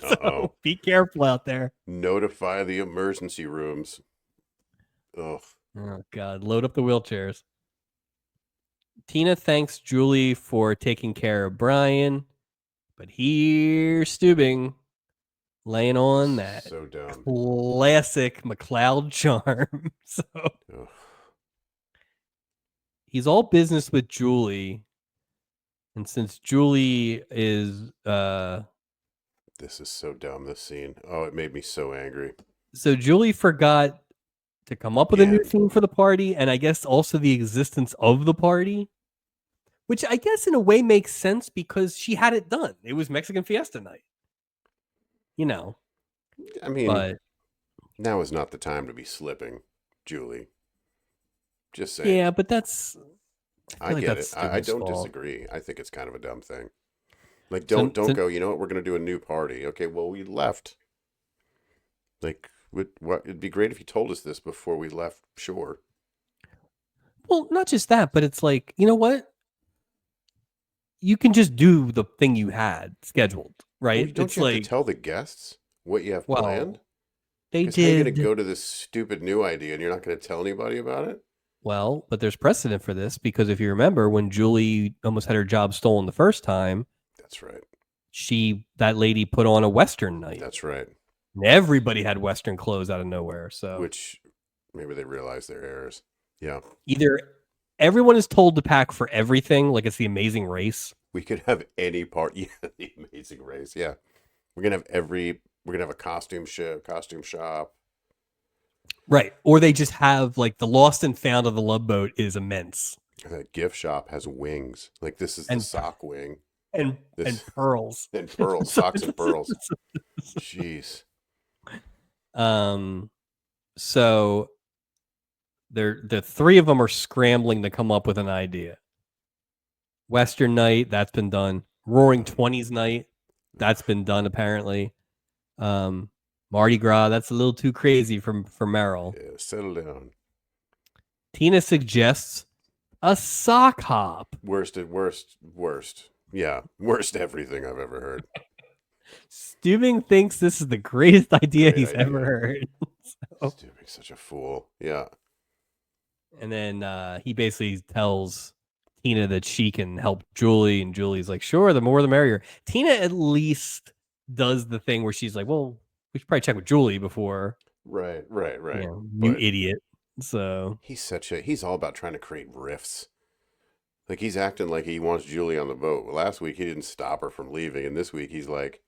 oh. So be careful out there. Notify the emergency rooms. Ugh. Oh, God. Load up the wheelchairs. Tina thanks Julie for taking care of Brian, but here's Stubing laying on that So dumb. classic McLeod charm. So Ugh. he's all business with Julie. And since Julie is This is so dumb, this scene. Oh, it made me so angry. so Julie forgot to come up with a new Again. theme for the party, and I guess also the existence of the party. Which I guess in a way makes sense because she had it done. It was Mexican Fiesta night. You know. I mean, But now is not the time to be slipping, Julie. Just saying. yeah, but that's I I feel like get that's it. I Stubing's don't fault. disagree. I think it's kind of a dumb thing. Like, So, don't so go. You know what? We're gonna do a new party. Okay. Well, we left. Like, what? It'd be great if you told us this before we left. Sure. well, not just that, but it's like, you know what? You can just do the thing you had scheduled, Well, right? don't It's you have to like, tell the guests what you have planned? well, they Because how are you gonna did go to this stupid new idea and you're not gonna tell anybody about it? well, but there's precedent for this because if you remember when Julie almost had her job stolen the first time, That's right. that lady put on a Western night. That's right. And everybody had Western clothes out of nowhere. So Which maybe they realize their errors. Yeah. either everyone is told to pack for everything, like it's the Amazing Race. We could have any part. Yeah, the Amazing Race. Yeah. We're gonna have a costume shop. Right. Or they just have like the lost and found of the Love Boat is immense. That gift shop has wings. Like this is the And sock wing. and This pearls. and pearls, So socks and pearls. Jeez. so the three of them are scrambling to come up with an idea. Western night, that's been done. Roaring 20s night, that's been done apparently. Mardi Gras, that's a little too crazy for Merrill. Yeah, settle down. Tina suggests a sock hop. Worst. Yeah, worst everything I've ever heard. Stubing thinks this is the greatest idea Great he's idea. ever heard. Stubing's such a fool. Yeah. And then he basically tells Tina that she can help Julie, and Julie's like, sure, the more the merrier. Tina at least does the thing where she's like, well, we should probably check with Julie before. Right. You idiot. So He's all about trying to create rifts. Like he's acting like he wants Julie on the boat. Well, last week he didn't stop her from leaving, and this week he's like,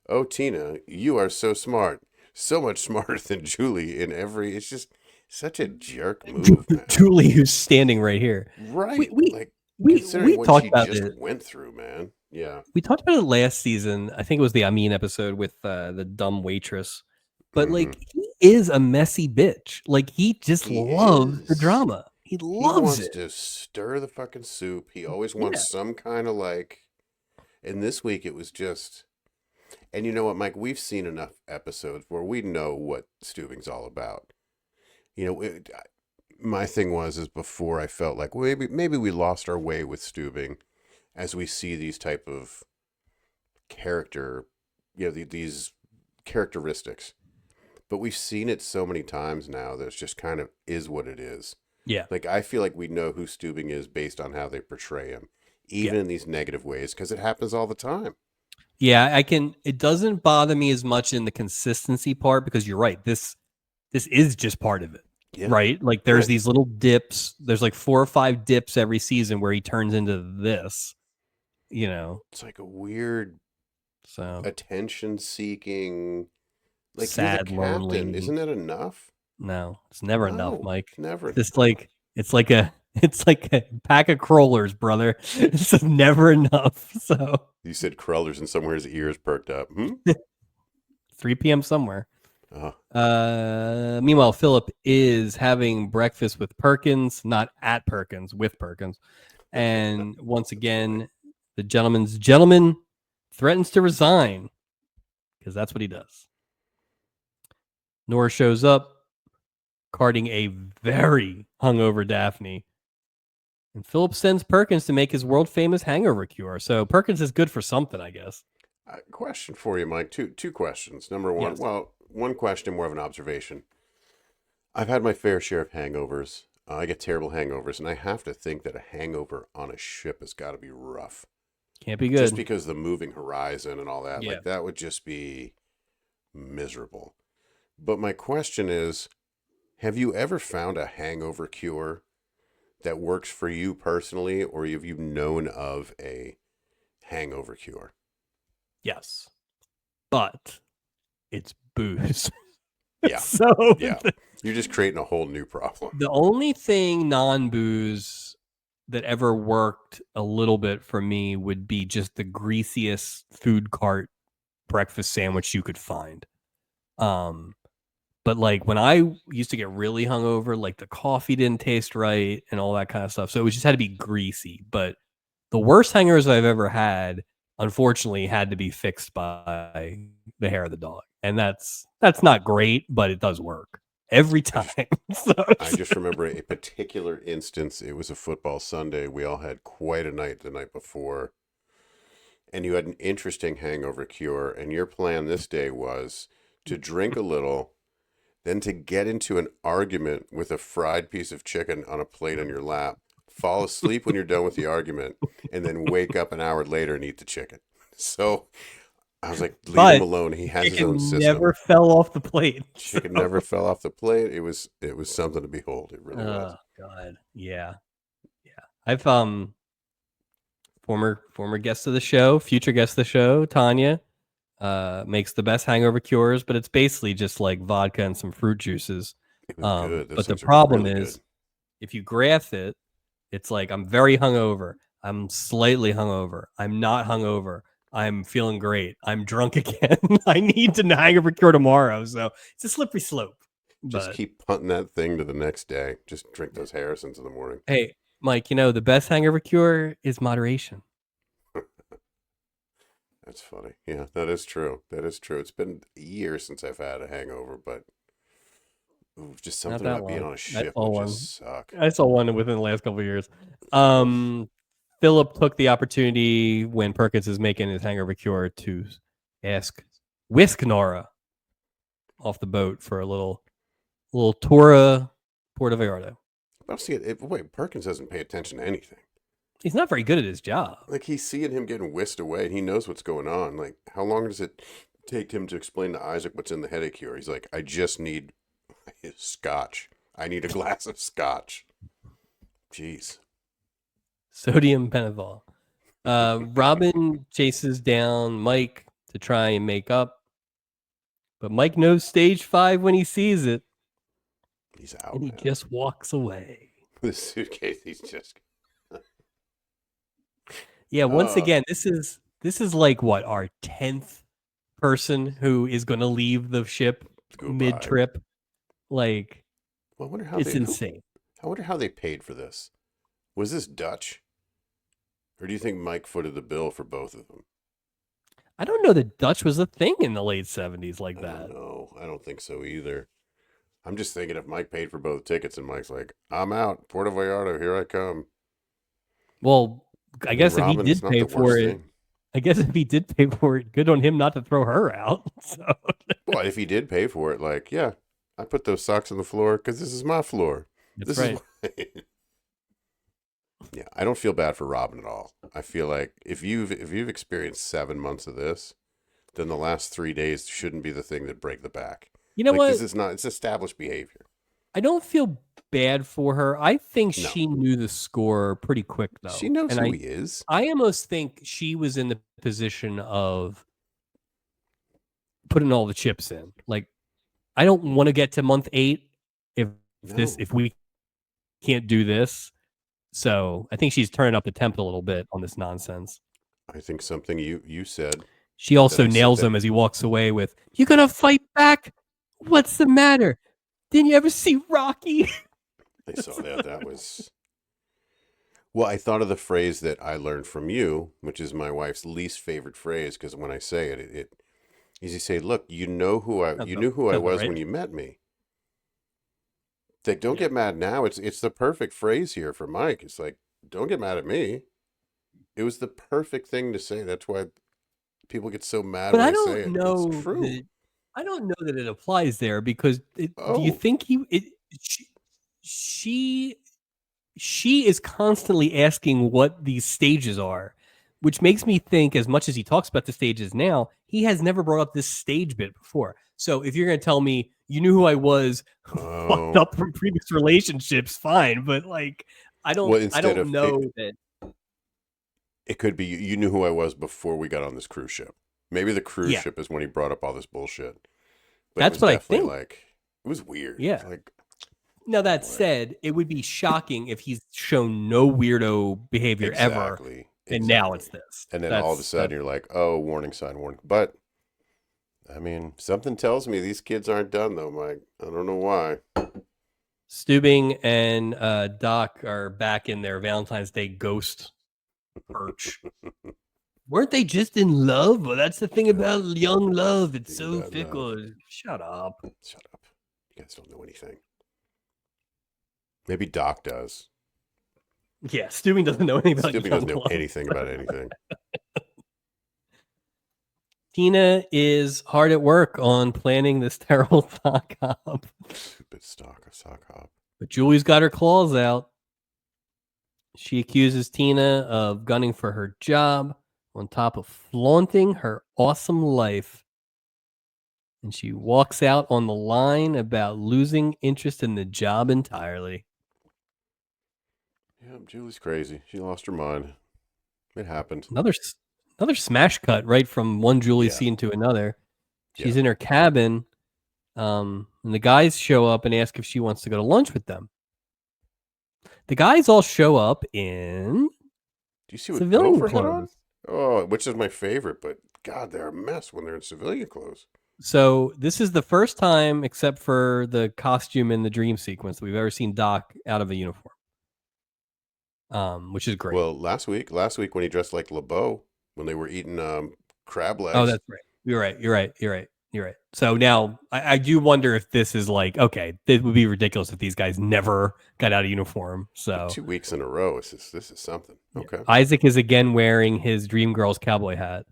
"Oh, Tina, you are so smart, so much smarter than Julie in every." It's just such a jerk move, man. Julie, who's standing right here. Right? We considering what talked she about just it. went through, man. Yeah. We talked about it last season. I think it was the Amin episode with the dumb waitress. But like he is a messy bitch. Like he just loves the drama. He wants it. To stir the fucking soup. He always wants some kind of like. And this week it was just. And you know what, Mike? We've seen enough episodes where we know what Stubing's all about. You know, my thing is before I felt like maybe we lost our way with Stubing, as we see these type of character, these characteristics. But we've seen it so many times now that it's just kind of is what it is. Yeah. Like, I feel like we know who Stubing is based on how they portray him, Yeah. even in these negative ways, because it happens all the time. Yeah, it doesn't bother me as much in the consistency part because you're right. This is just part of it. Yeah. Right? Like there's Right. these little dips. There's like 4 or 5 dips every season where he turns into this, you know. It's like a weird So attention seeking. Like, you're the sad, captain. lonely. Isn't that enough? No, it's never enough, No, Mike. it's never It's just enough. it's like a pack of crawlers, brother. It's just never enough. So You said crullers, and somewhere his ears perked up. 3 p.m. somewhere. Uh, Meanwhile, Philip is having breakfast with Perkins, not at Perkins, with Perkins. And once again, the gentleman's gentleman threatens to resign because that's what he does. Nora shows up, carting a very hungover Daphne. And Philip sends Perkins to make his world famous hangover cure. So Perkins is good for something, I guess. question for you, Mike. Two questions. Number one, Yes. well, one question, more of an observation. I've had my fair share of hangovers. I get terrible hangovers, and I have to think that a hangover on a ship has got to be rough. Can't be good. Just because the moving horizon and all that, Yeah. like that would just be miserable. But my question is, have you ever found a hangover cure that works for you personally, or have you known of a hangover cure? Yes. But it's booze. Yeah. So Yeah. You're just creating a whole new problem. the only thing non-booze that ever worked a little bit for me would be just the greasiest food cart breakfast sandwich you could find. But like when I used to get really hungover, like the coffee didn't taste right and all that kind of stuff. So it just had to be greasy. But the worst hangovers I've ever had, unfortunately, had to be fixed by the hair of the dog. And that's not great, but it does work every time. I just remember a particular instance. It was a football Sunday. We all had quite a night the night before. And you had an interesting hangover cure. And your plan this day was to drink a little, then to get into an argument with a fried piece of chicken on a plate on your lap, fall asleep when you're done with the argument, and then wake up an hour later and eat the chicken. So I was like, leave him alone. He has his own system. Never fell off the plate. Chicken never fell off the plate. It was something to behold. It really was. Oh God, yeah. I've former guest of the show, future guest of the show, Tanya, makes the best hangover cures, but it's basically just like vodka and some fruit juices. It was good. Those But the things are problem really is, good. if you graph it, it's like I'm very hungover. I'm slightly hungover. I'm not hungover. I'm feeling great. I'm drunk again. I need to hangover cure tomorrow. So it's a slippery slope. Just But keep punting that thing to the next day. Just drink those Harrisons in the morning. hey, Mike, the best hangover cure is moderation. That's funny. Yeah, that is true. That is true. It's been years since I've had a hangover, but just something that about being long. on a I ship saw would one. just suck. I saw one within the last couple of years. Philip took the opportunity when Perkins is making his hangover cure to whisk Nora off the boat for a little tour of Puerto Vallarta. I'll see it. Wait, Perkins doesn't pay attention to anything. He's not very good at his job. Like, he's seeing him getting whisked away, and he knows what's going on. Like, how long does it take him to explain to Isaac what's in the headache cure? He's like, I just need scotch. I need a glass of scotch. Jeez. Sodium pentothal. Robin chases down Mike to try and make up, but Mike knows stage 5 when he sees it. He's out. And he just walks away. The suitcase, he's just. Yeah, once again, this is like what, our 10th person who is going to leave the ship mid-trip. Like, well, I wonder how it's insane. I wonder how they paid for this. Was this Dutch? Or do you think Mike footed the bill for both of them? I don't know that Dutch was a thing in the late 70s like that. No, I don't think so either. I'm just thinking if Mike paid for both tickets and Mike's like, I'm out, Puerto Vallarta, here I come. Well, I guess if he did pay for it, I guess if he did pay for it, good on him not to throw her out. So Well, if he did pay for it, like, yeah, I put those socks on the floor because this is my floor. that's This is right. why. Yeah, I don't feel bad for Robin at all. I feel like if you've experienced 7 months of this, then the last 3 days shouldn't be the thing that break the back. You know Like this what? is not, it's established behavior. I don't feel bad for her. I think No, she knew the score pretty quick she though. knows And who I he is. I almost think she was in the position of putting all the chips in. Like, I don't want to get to month 8 if No, if we can't do this. So I think she's turning up the temp a little bit on this nonsense. I think something you said She that also I said nails that him as he walks away with, "You gonna fight back? What's the matter? Didn't you ever see Rocky?" I saw that. That was well. I thought of the phrase that I learned from you, which is my wife's least favorite phrase because when I say it, it is you say, "Look, Sounds you about, knew who I sounds about was right. when you met me." Like, don't Yeah. get mad now. It's the perfect phrase here for Mike. It's like, don't get mad at me. It was the perfect thing to say. That's why people get so mad But when I say it. It's true. I don't know that it applies there because do you Oh, think she, she she is constantly asking what these stages are, which makes me think as much as he talks about the stages now, he has never brought up this stage bit before. So if you're going to tell me you knew who I was, fucked oh. up from previous relationships, fine, but like Well, I instead don't of know that. it could be you knew who I was before we got on this cruise ship. Maybe the cruise Yeah, ship is when he brought up all this bullshit. But it that's was what I definitely think. like it was weird. Yeah. Like, Now that boy. said, it would be shocking if he's shown no weirdo behavior ever, Exactly. and now it's Exactly. this. And then all of a That's sudden you're like, oh, warning sign, warning. But I mean, something tells me these kids aren't done though, Mike. I don't know why. Stubing and Doc are back in their Valentine's Day ghost perch. Weren't they just in love? Well, that's the thing about young love. It's Think so about love. fickle. Shut up. Shut up. You guys don't know anything. Maybe Doc does. Yeah, Stubing doesn't know anything about Stubing young doesn't know love. anything about anything. Tina is hard at work on planning this terrible sock hop. Stupid sock hop. But Julie's got her claws out. She accuses Tina of gunning for her job on top of flaunting her awesome life. And she walks out on the line about losing interest in the job entirely. Yeah, Julie's crazy. She lost her mind. It happened. Another smash cut right from one Julie Yeah. scene to another. Yeah. She's in her cabin, and the guys show up and ask if she wants to go to lunch with them. The guys all show up in Do you see what civilian Gopher had on? clothes. Oh, which is my favorite, but God, they're a mess when they're in civilian clothes. So this is the first time, except for the costume in the dream sequence, that we've ever seen Doc out of a uniform, which is great. Well, last week when he dressed like LeBeau, when they were eating crab Oh, legs. that's right. You're right. So now I do wonder if this is like, okay, it would be ridiculous if these guys never got out of uniform. But So 2 weeks in a row, this is something. yeah. Okay. Isaac is again wearing his Dreamgirls cowboy hat.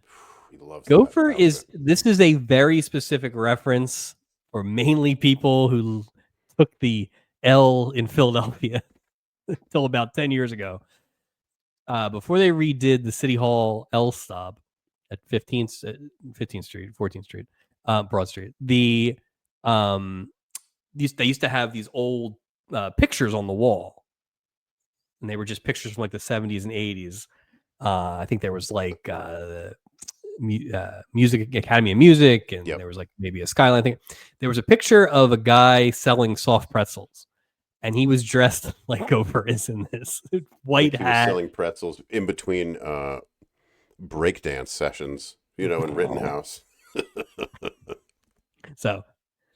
He loves that Gopher outfit. this is a very specific reference for mainly people who took the L in Philadelphia until about 10 years ago. Before they redid the City Hall L stop at 15th Street, 14th Street, Broad Street, um, they used to have these old pictures on the wall, and they were just pictures from like the 70s and 80s. I think there was like Music Academy of Music, and Yep. there was like maybe a skyline thing. There was a picture of a guy selling soft pretzels, and he was dressed like Gopher is in this white Like he was hat. selling pretzels in between breakdance sessions, in Rittenhouse. So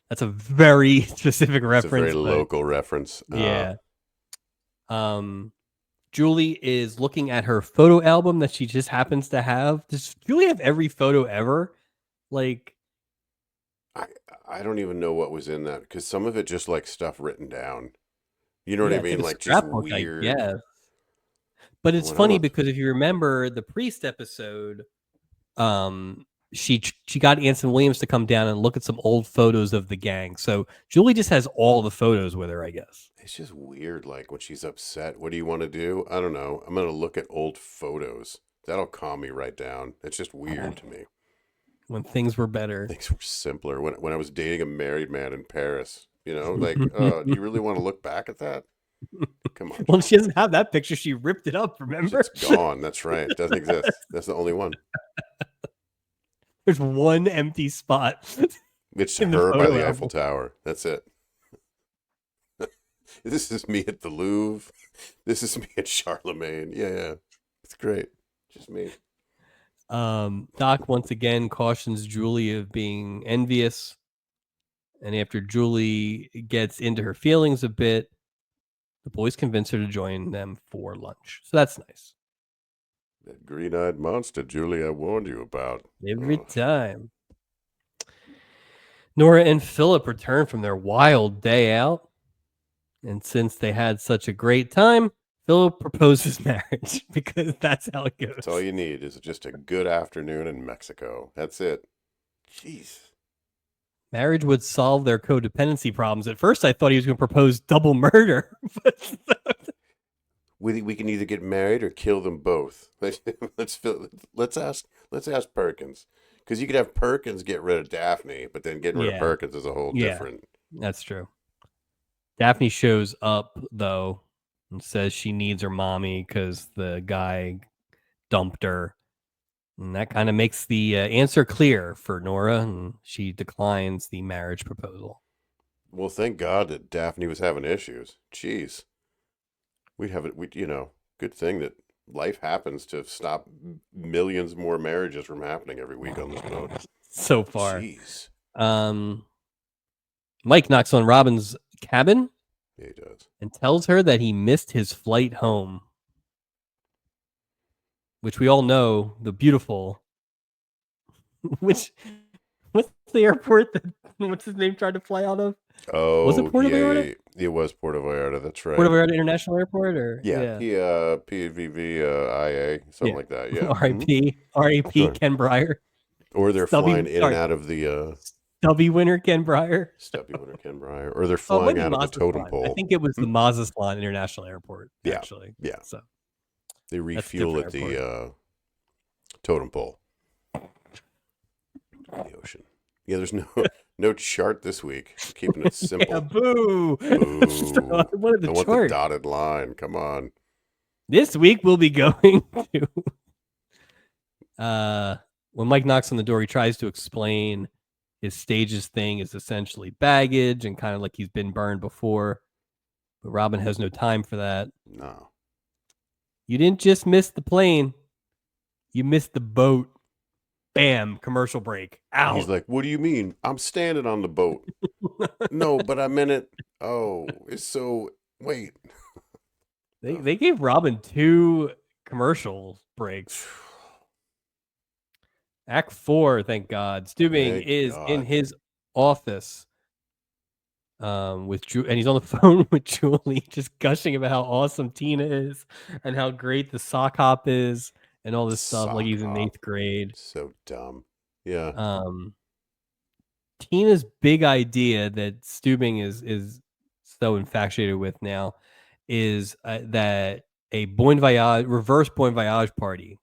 that's a very specific It's a very reference. local reference. Yeah. Julie is looking at her photo album that she just happens to have. Does Julie have every photo ever? Like, I don't even know what was in that because some of it just like stuff written down. You know what yeah, I it's like mean? a Like just scrapbook, I weird. guess. But it's When I funny went, because if you remember the Priest episode, she got Anson Williams to come down and look at some old photos of the gang. So Julie just has all the photos with her, I guess. It's just weird. Like when she's upset, what do you want to do? I don't know. I'm gonna look at old photos. That'll calm me right down. It's just weird to me. When things were better. Things were simpler when I was dating a married man in Paris. Like, do you really want to look back at that? Come on. Well, she doesn't have that picture. She ripped it up, remember? It's gone. That's right. It doesn't exist. That's the only one. There's one empty spot. It's in her by photo the Eiffel album. Tower. That's it. This is me at the Louvre. This is me at Charlemagne. Yeah. It's great. Just me. Doc once again cautions Julie of being envious. And after Julie gets into her feelings a bit, the boys convince her to join them for lunch. So that's nice. That green-eyed monster, Julie, I warned you about. Every time. Nora and Philip return from their wild day out. And since they had such a great time, Philip proposes marriage because that's how it goes. That's all you need is just a good afternoon in Mexico. That's it. Jeez. Marriage would solve their codependency problems. At first, I thought he was going to propose double murder. We can either get married or kill them both. Let's ask Perkins, because you could have Perkins get rid of Daphne, but then getting rid of Perkins is a whole different. That's true. Daphne shows up though and says she needs her mommy because the guy dumped her, and that kind of makes the answer clear for Nora, and she declines the marriage proposal. Well, thank God that Daphne was having issues. Jeez. Good thing that life happens to stop millions more marriages from happening every week on this boat. So far. Jeez. Mike knocks on Robin's cabin. Yeah, he does. And tells her that he missed his flight home. Which we all know, the beautiful. What's the airport that what's his name tried to fly out of? Oh, was it Puerto Vallarta? Yeah, it was Puerto Vallarta. That's right. Puerto Vallarta International Airport, or PVVIA, something like that. Yeah. R.I.P. Ken Breyer. Or they're flying in and out of the Stubby winner Ken Breyer. Or they're flying out of the totem pole. I think it was the Mazatlan International Airport. Actually, yeah. So they refuel at the totem pole. The ocean. Yeah, there's no chart this week. Keeping it simple. Yeah, boo. What the chart? The dotted line. Come on. This week we'll be going to when Mike knocks on the door, he tries to explain his stages thing is essentially baggage and kind of like he's been burned before. But Robin has no time for that. No. You didn't just miss the plane. You missed the boat. Bam, commercial break. Out. He's like, what do you mean? I'm standing on the boat. No, but I meant it. Oh, it's so... Wait. They gave Robin 2 commercial breaks. Act 4, thank God. Stubing is in his office with Drew, and he's on the phone with Julie, just gushing about how awesome Tina is and how great the sock hop is and all this stuff, like he's in 8th grade. So dumb. Yeah. Tina's big idea that Stubing is so infatuated with now is that a reverse Bon Voyage party,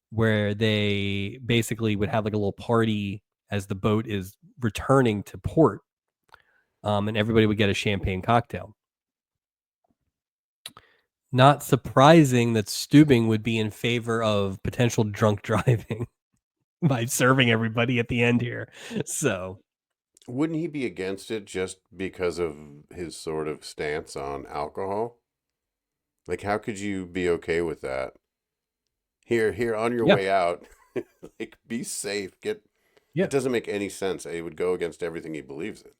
where they basically would have like a little party as the boat is returning to port, and everybody would get a champagne cocktail. Not surprising that Stubing would be in favor of potential drunk driving by serving everybody at the end here. So, wouldn't he be against it just because of his sort of stance on alcohol? Like, how could you be okay with that? Here on your way out, like, be safe. It doesn't make any sense. It would go against everything he believes in.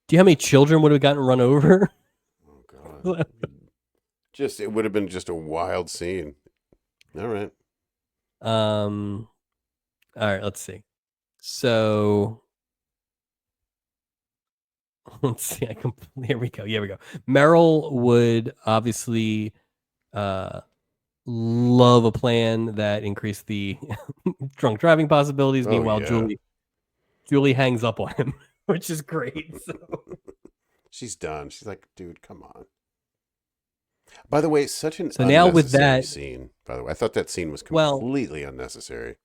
Do you know how many children would have gotten run over? Oh God! It would have been just a wild scene. All right. All right. Let's see. So, let's see. Here we go. Meryl would obviously love a plan that increased the drunk driving possibilities. Oh, Meanwhile, yeah. Julie hangs up on him, which is great. So. She's done. She's like, dude, come on. By the way, such an So now with unnecessary that, scene. By the way, I thought that scene was well, completely unnecessary.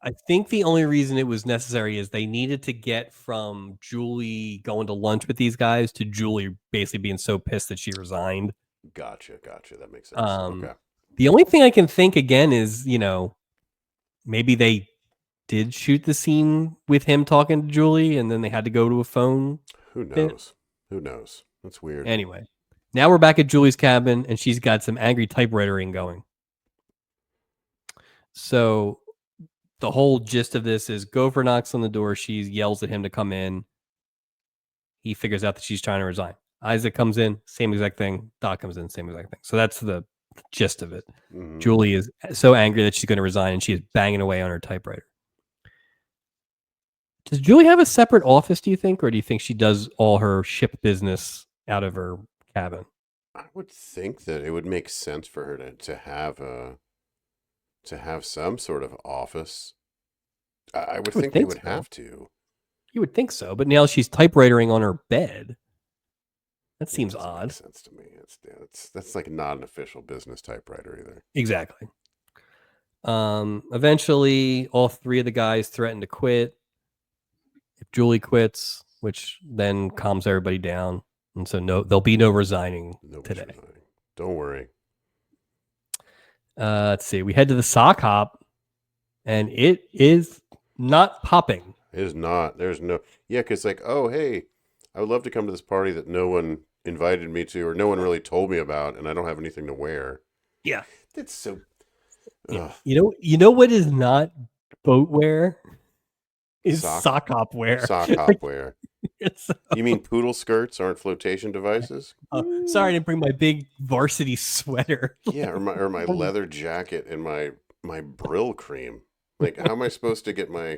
I think the only reason it was necessary is they needed to get from Julie going to lunch with these guys to Julie basically being so pissed that she resigned. Gotcha. That makes sense. Okay. The only thing I can think again is, maybe they did shoot the scene with him talking to Julie and then they had to go to a phone Who bit. knows? Who knows? That's weird. Anyway, now we're back at Julie's cabin and she's got some angry typewritering going. So the whole gist of this is Gopher knocks on the door. She yells at him to come in. He figures out that she's trying to resign. Isaac comes in, same exact thing. Doc comes in, same exact thing. So that's the gist of it. Mhm. Julie is so angry that she's going to resign and she is banging away on her typewriter. Does Julie have a separate office, do you think? Or do you think she does all her ship business out of her cabin? I would think that it would make sense for her to have some sort of office. I would think they would so. have to. You would think so, but now she's typewritering on her bed. That seems odd. Makes sense to me. That's like not an official business typewriter either. Exactly. Eventually, all three of the guys threaten to quit if Julie quits, which then calms everybody down. And so there'll be no resigning today. Resigning. Don't worry. Let's see. We head to the sock hop, and it is not popping. It is not. There's no. Yeah, because like, oh hey, I would love to come to this party that no one invited me to, or no one really told me about, and I don't have anything to wear. Yeah, that's so. Yeah. You know what is not boat wear? Is sock hop wear. Sock hop wear. So, you mean poodle skirts aren't flotation devices? Sorry, I didn't bring my big varsity sweater. Yeah, or my leather jacket and my Brill cream. Like, how am I supposed to get my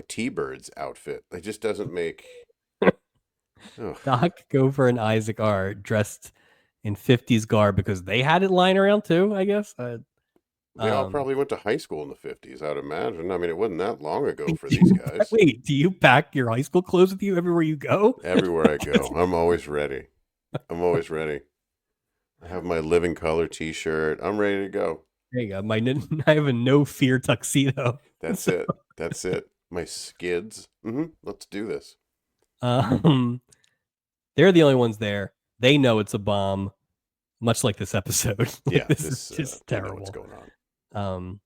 T-Birds outfit? It just doesn't make. Doc, Gopher, and Isaac are dressed in 50s garb because they had it lying around too, I guess. They all probably went to high school in the 50s, I'd imagine. I mean, it wasn't that long ago for these guys. Wait, do you pack your high school clothes with you everywhere you go? Everywhere I go. I'm always ready. I have my Living Color t-shirt. I'm ready to go. There you go. I have a no fear tuxedo. That's it. My skids. Let's do this. They're the only ones there. They know it's a bomb, much like this episode. Yeah, this is just terrible. Know what's going on.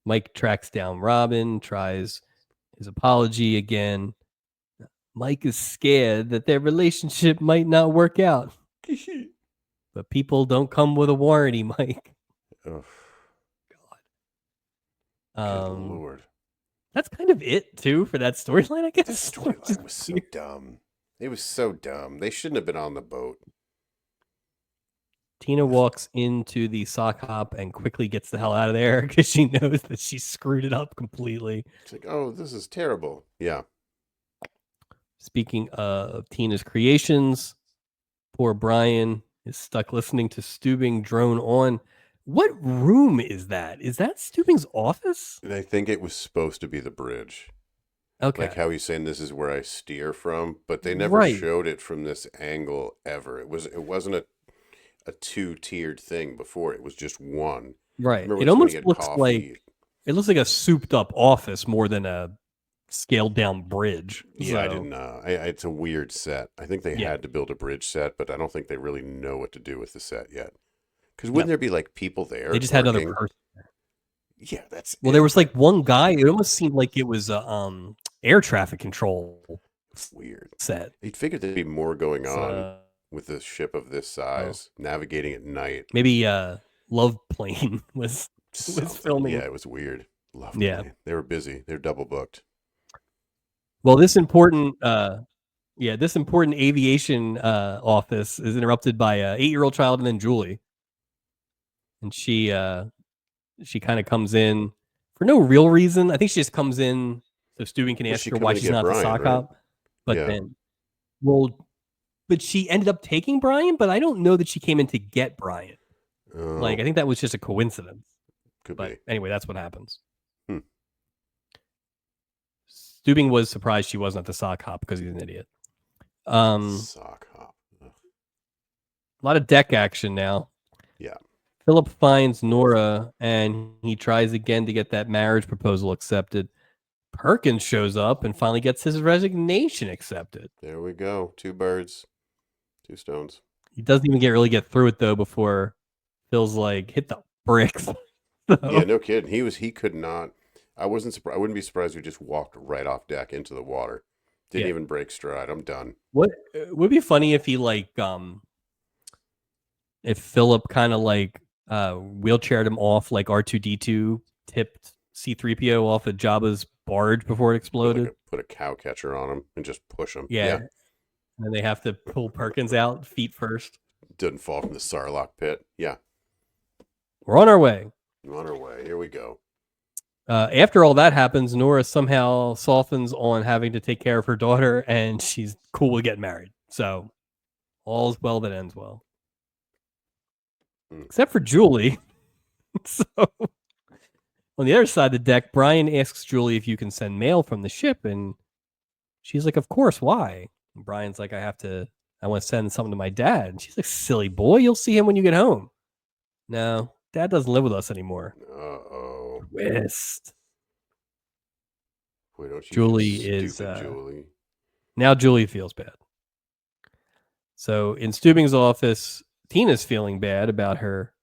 Mike tracks down Robin, tries his apology again. Mike is scared that their relationship might not work out. But people don't come with a warranty, Mike. Oh, God. Good Lord. That's kind of it, too, for that storyline, I guess. That storyline was so dumb. It was so dumb. They shouldn't have been on the boat. Tina walks into the sock hop and quickly gets the hell out of there because she knows that she screwed it up completely. It's like, oh, this is terrible. Yeah. Speaking of Tina's creations, poor Brian is stuck listening to Stubing drone on. What room is that? Is that Stubing's office? And I think it was supposed to be the bridge. Okay. Like how he's saying this is where I steer from, but they never showed it from this angle ever. It wasn't a two-tiered thing before. It was just one. Right. It almost looks like a souped up office more than a scaled down bridge. Yeah, so. I didn't know. It's a weird set. I think they had to build a bridge set, but I don't think they really know what to do with the set yet. Because wouldn't there be like people there? They just had another person there. Yeah, that's there was like one guy. It almost seemed like it was air traffic control. Weird set. You'd figured there'd be more going on with a ship of this size, navigating at night. Maybe Love Plane was filming. Yeah, it was weird. Love Plane. They were busy. They're double booked. Well, this important aviation office is interrupted by a 8-year-old child and then Julie. And she kind of comes in for no real reason. I think she just comes in so Stubing can ask her why she's not the sock hop. But but she ended up taking Brian, but I don't know that she came in to get Brian. Like, I Oh, think that was just a coincidence. could But be. anyway, that's what happens. Hmm. Stubing was surprised she wasn't at the sock hop because he's an idiot. A Sock hop. Ugh. lot of deck action now. Yeah. Philip finds Nora and he tries again to get that marriage proposal accepted. Perkins shows up and finally gets his resignation accepted. There we go. 2 birds, 2 stones. He doesn't even really get through it though before Phil's like, hit the bricks. Yeah, So, no kidding. He could not. I wasn't surprised. I wouldn't be surprised if he just walked right off deck into the water. Didn't yeah. even break stride. I'm done. What would be funny if he like if Philip kind of like wheelchaired him off like R2D2 tipped C3PO off of Jabba's barge before it exploded. Put a cow catcher on him and just push him. Yeah. Yeah. And they have to pull Perkins out feet first. Didn't fall from the Sarlacc pit. Yeah. We're on our way. On our way. Here we go. After all that happens, Nora somehow softens on having to take care of her daughter, and she's cool with getting married. So all's well that ends well. Except for Julie. So on the other side of the deck, Brian asks Julie if you can send mail from the ship, and she's like, of course, why? And Brian's like, I want to send something to my dad. And she's like, silly boy, you'll see him when you get home. No, dad doesn't live with us anymore. Uh-oh. Twist. Why don't you Julie stupid is Julie. Now Julie feels bad. So in Stubing's office, Tina's feeling bad about her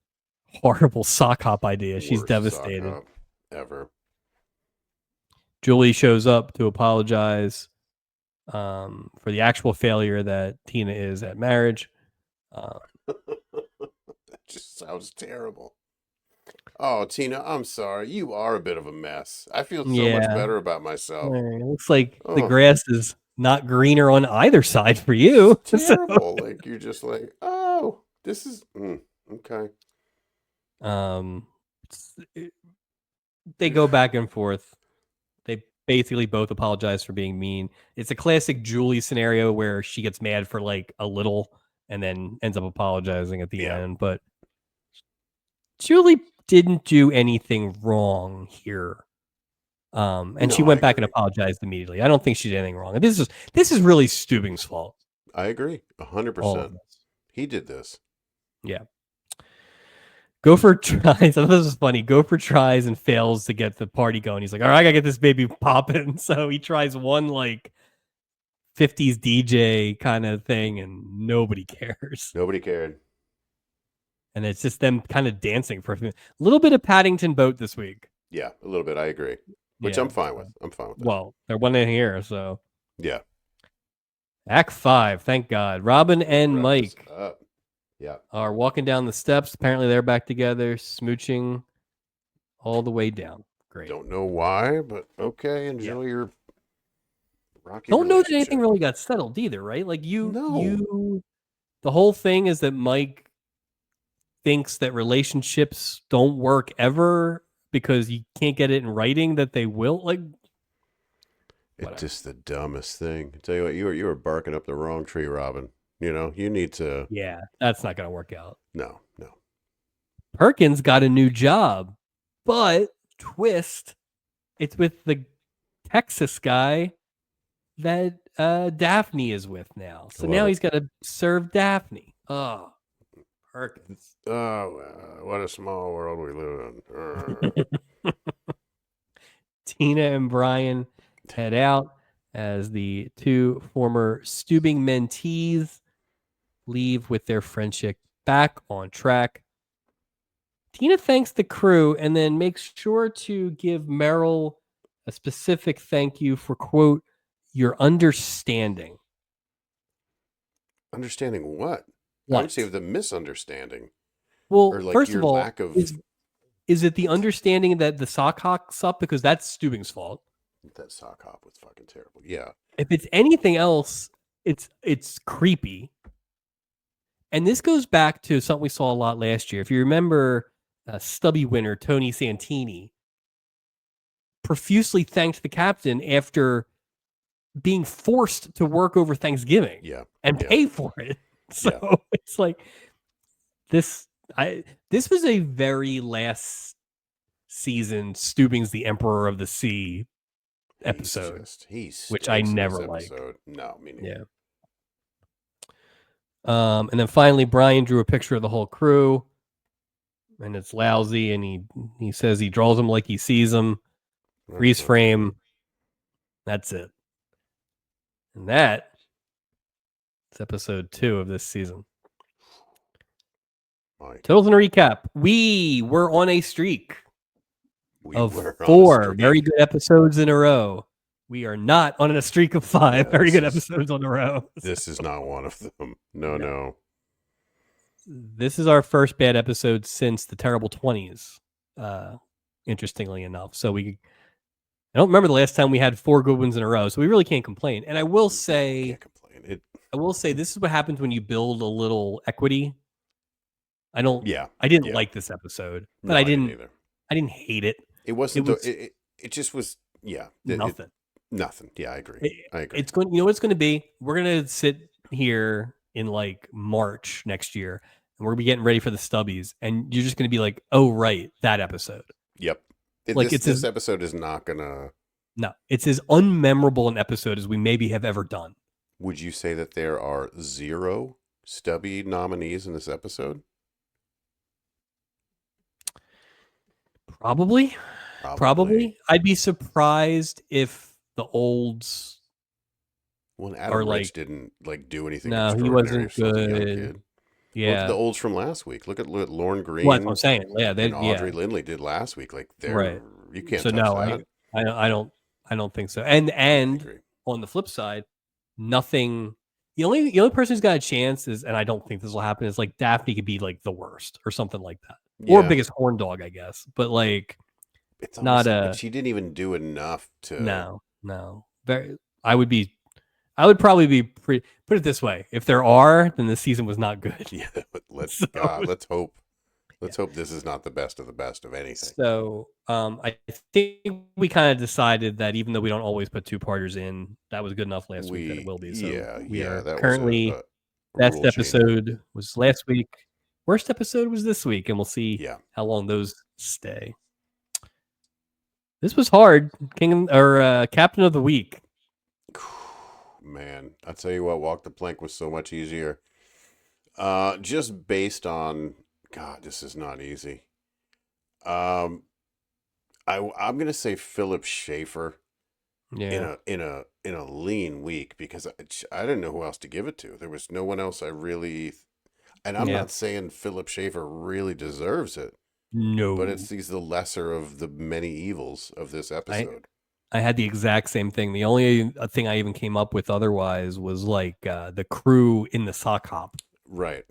horrible sock hop idea. She's Worst devastated. sock hop ever. Julie shows up to apologize for the actual failure that Tina is at marriage. That just sounds terrible. Oh, Tina, I'm sorry. You are a bit of a mess. I feel so much better about myself. It looks like the grass is not greener on either side for you. It's terrible. Like you're just like, oh, this is okay. They go back and forth. They basically both apologize for being mean. It's a classic Julie scenario where she gets mad for like a little and then ends up apologizing at the end. But Julie didn't do anything wrong here. And No, she went back and apologized immediately. I don't think she did anything wrong. This is really Stubing's fault. I agree. 100%. He did this. Yeah. Gopher tries. I thought this was funny. Gopher tries and fails to get the party going. He's like, all right, I gotta get this baby popping. So he tries one like 50s DJ kind of thing, and nobody cares. Nobody cared. And it's just them kind of dancing for a little bit of Paddington Boat this week. Yeah, a little bit. I agree. Which I'm fine with. I'm fine with that. Well, they're one in here, so. Yeah. Act 5, thank God. Robin and Mike are walking down the steps. Apparently they're back together, smooching all the way down. Great. Don't know why, but okay. Enjoy your rocky Don't know that anything really got settled either, right? Like the whole thing is that Mike thinks that relationships don't work ever because you can't get it in writing that they will. Like, it's just the dumbest thing. I tell you what, you were barking up the wrong tree, Robin. You know, you need to. Yeah, that's not going to work out. No. Perkins got a new job, but twist, it's with the Texas guy that Daphne is with now. So now he's got to serve Daphne. Oh, Perkins. Oh, what a small world we live in. Tina and Brian head out as the two former Stubing mentees leave with their friendship back on track. Tina thanks the crew and then makes sure to give Meryl a specific thank you for, quote, your understanding. Understanding what? I would say the misunderstanding. Well, or like first your of all, lack of... is it the understanding that the sock hop's up? Because that's Stubing's fault. That sock hop was fucking terrible. Yeah. If it's anything else, it's creepy. And this goes back to something we saw a lot last year. If you remember, Stubby winner Tony Santini profusely thanked the captain after being forced to work over Thanksgiving and pay for it. So it's like this This was a very last season Stubing's the Emperor of the Sea episode, He which I stinks in this never liked. episode. No, me neither. Yeah. And then finally, Brian drew a picture of the whole crew, and it's lousy. And he says he draws them like he sees them. Freeze frame. That's it. And that is episode 2 of this season. Totals and recap. We were on a streak of 4 very good episodes in a row. We are not on a streak of 5 very good episodes on a row. This is not one of them. No. This is our first bad episode since the Terrible 20s, interestingly enough. So I don't remember the last time we had 4 good ones in a row, so we really can't complain. And I will say, this is what happens when you build a little equity. I didn't like this episode, but I didn't hate it. It wasn't. It just was. Yeah, nothing. Nothing. Yeah, I agree. It's going. You know what it's going to be? We're going to sit here in like March next year, and we're going to be getting ready for the Stubbies, and you're just going to be like, "Oh, right, that episode." Yep. This episode is not gonna. No, it's as unmemorable an episode as we maybe have ever done. Would you say that there are 0 Stubby nominees in this episode? Probably. I'd be surprised if the Olds. Well, Adam Rich didn't do anything. No, he wasn't good. Yeah, look at the Olds from last week. Look at Lauren Green. Well, that's what I'm saying. Yeah, and Audrey Lindley did last week. Like, right. You can't. So touch that. I don't think so. And on the flip side, nothing. The only person who's got a chance is, and I don't think this will happen, is like Daphne could be like the worst or something like that, or biggest horn dog, I guess. But like, it's not but she didn't even do enough to. No. I would probably be put it this way: if there are, then this season was not good. Yeah, but let's hope. Let's hope this is not the best of anything. So I think we kind of decided that even though we don't always put 2-parters in, that was good enough last week that it will be. So we are currently best episode was last week. Worst episode was this week, and we'll see how long those stay. This was hard. Captain of the Week. Man, I tell you what, Walk the Plank was so much easier. Just based on, God, this is not easy. I'm gonna say Philip Schaefer. Yeah. In a lean week, because I didn't know who else to give it to. There was no one else I really, and I'm not saying Philip Schaefer really deserves it. No, but he's the lesser of the many evils of this episode. I had the exact same thing. The only thing I even came up with otherwise was like the crew in the sock hop. Right,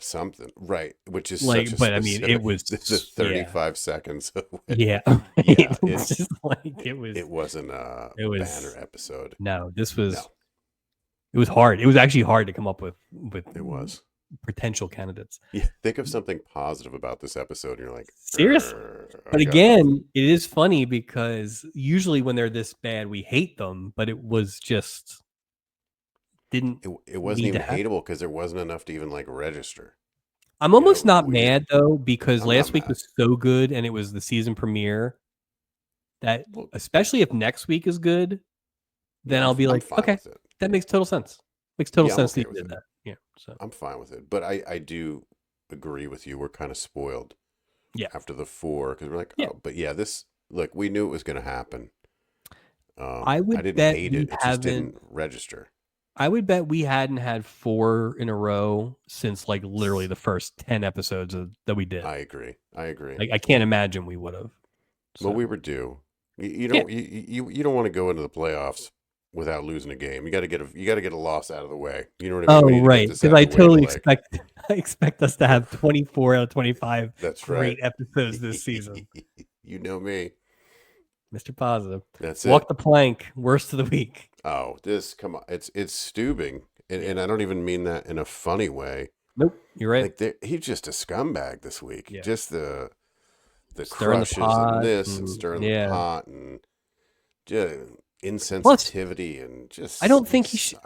which is like, such a but specific, I mean, it was just 35 seconds. It's just like it wasn't a banner episode. No, this was. No. It was hard. It was actually hard to come up with. It was potential candidates. Yeah, think of something positive about this episode, and you're like, seriously. But again, it is funny because usually when they're this bad, we hate them. But it was just. It wasn't even hateable because there wasn't enough to even like register. I'm almost not mad though, because last week was so good and it was the season premiere that especially if next week is good, then I'll be like, okay, that makes total sense. Makes total sense that you did that. Yeah. So I'm fine with it. But I do agree with you. We're kind of spoiled. Yeah. After the 4, because we're like, but this, look, we knew it was going to happen. I didn't hate it. It just didn't register. I would bet we hadn't had 4 in a row since like literally the first 10 episodes that we did. I agree. Like, I can't imagine we would have. So. Well, we were due. You don't you don't want to go into the playoffs without losing a game. You got to get a loss out of the way. You know what I mean? Oh, right. Because I totally expect us to have 24 out of 25 great episodes this season. You know me. Mr. Positive. That's Walk the plank. Worst of the week. Oh, come on. It's Stubing. And I don't even mean that in a funny way. Nope. You're right. Like he's just a scumbag this week. Yeah. Just the crushes and this and stirring the pot and just insensitivity and just. I don't think he should.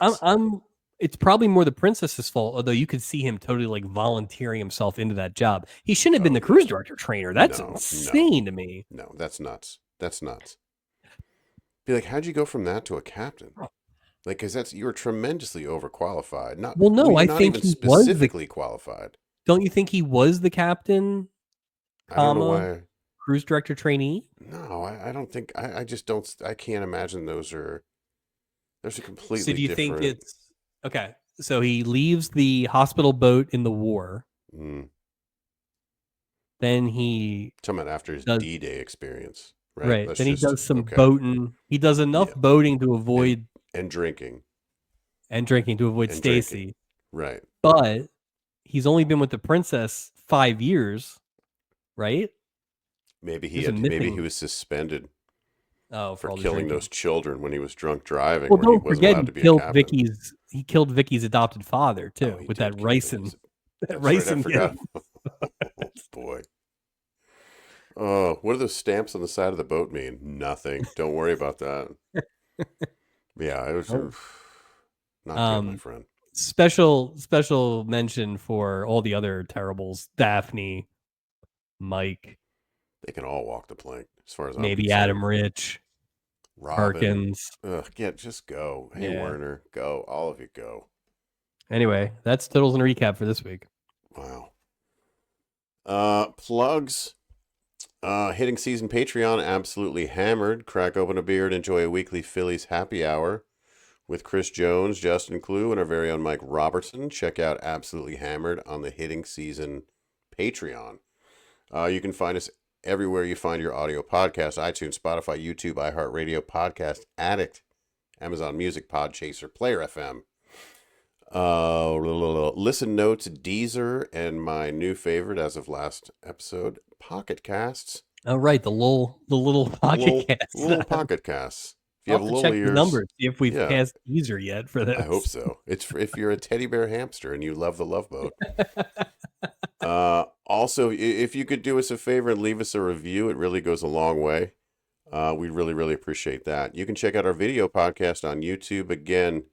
it's probably more the princess's fault, although you could see him totally like volunteering himself into that job. He shouldn't have been the cruise director trainer. That's insane to me. No, that's nuts. That's nuts. Be like, how'd you go from that to a captain? Like, because you're tremendously overqualified. Well, you're I not think even he was specifically qualified. Don't you think he was the captain, I don't know why. cruise director trainee? No, I don't think. I just don't. I can't imagine those are. There's a So completely do you think different. it's okay? So he leaves the hospital boat in the war. Then he Talking about after his does D-Day experience, right? right. Let's Then he just does some okay. boating. He does enough Yeah. boating to avoid and drinking and drinking to avoid and Stacy. drinking. Right. But he's only been with the princess 5 years, right? Maybe There's a missing. he was suspended for all the killing drinking. those children when he was drunk driving, Well, where he don't wasn't forget allowed to be a captain. He killed Vicky's adopted father too, he with did that kill ricin. Vicky's- That That's right. I ricin forgot. gift. Oh boy. Oh, what do those stamps on the side of the boat mean? Nothing. Don't worry about that. Yeah, it was not good, my friend. Special mention for all the other terribles: Daphne, Mike, They can all walk the plank, as far as I'm maybe concerned. Adam Rich, Robin. Perkins. Yeah, just go. Hey, Yeah. Werner, go. All of you go. Anyway, that's Totals and Recap for this week. Wow. Plugs. Hitting season Patreon absolutely hammered. Crack open a beer and enjoy a weekly Phillies happy hour with Chris Jones, Justin Clue, and our very own Mike Robertson. Check out Absolutely Hammered on the Hitting Season Patreon. You can find us everywhere you find your audio podcast: iTunes, Spotify, YouTube, iHeartRadio, Podcast Addict, Amazon Music, Podchaser, Player FM. Listen Notes, Deezer, and my new favorite as of last episode, Pocket Casts. Oh, right, the little pocket casts. Little pocket casts. If you I'll have have to little check ears, the numbers, see if we've passed Deezer yet for this. I hope so. It's if you're a teddy bear hamster and you love the Love Boat. Also, if you could do us a favor and leave us a review, it really goes a long way. We really, really appreciate that. You can check out our video podcast on YouTube. Again,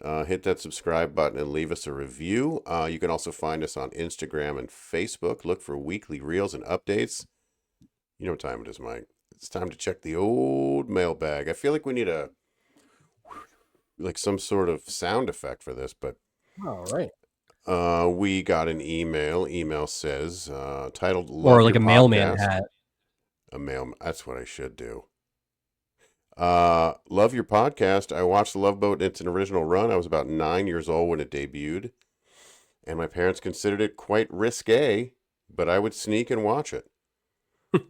hit that subscribe button and leave us a review. You can also find us on Instagram and Facebook. Look for weekly reels and updates. You know what time it is, Mike. It's time to check the old mailbag. I feel like we need some sort of sound effect for this, but all right. We got an email. Email says titled "Love or like Your a Podcast." mailman hat. That's what I should do. Love your podcast. I watched The Love Boat in its original run. I was about 9 years old when it debuted, and my parents considered it quite risque, but I would sneak and watch it.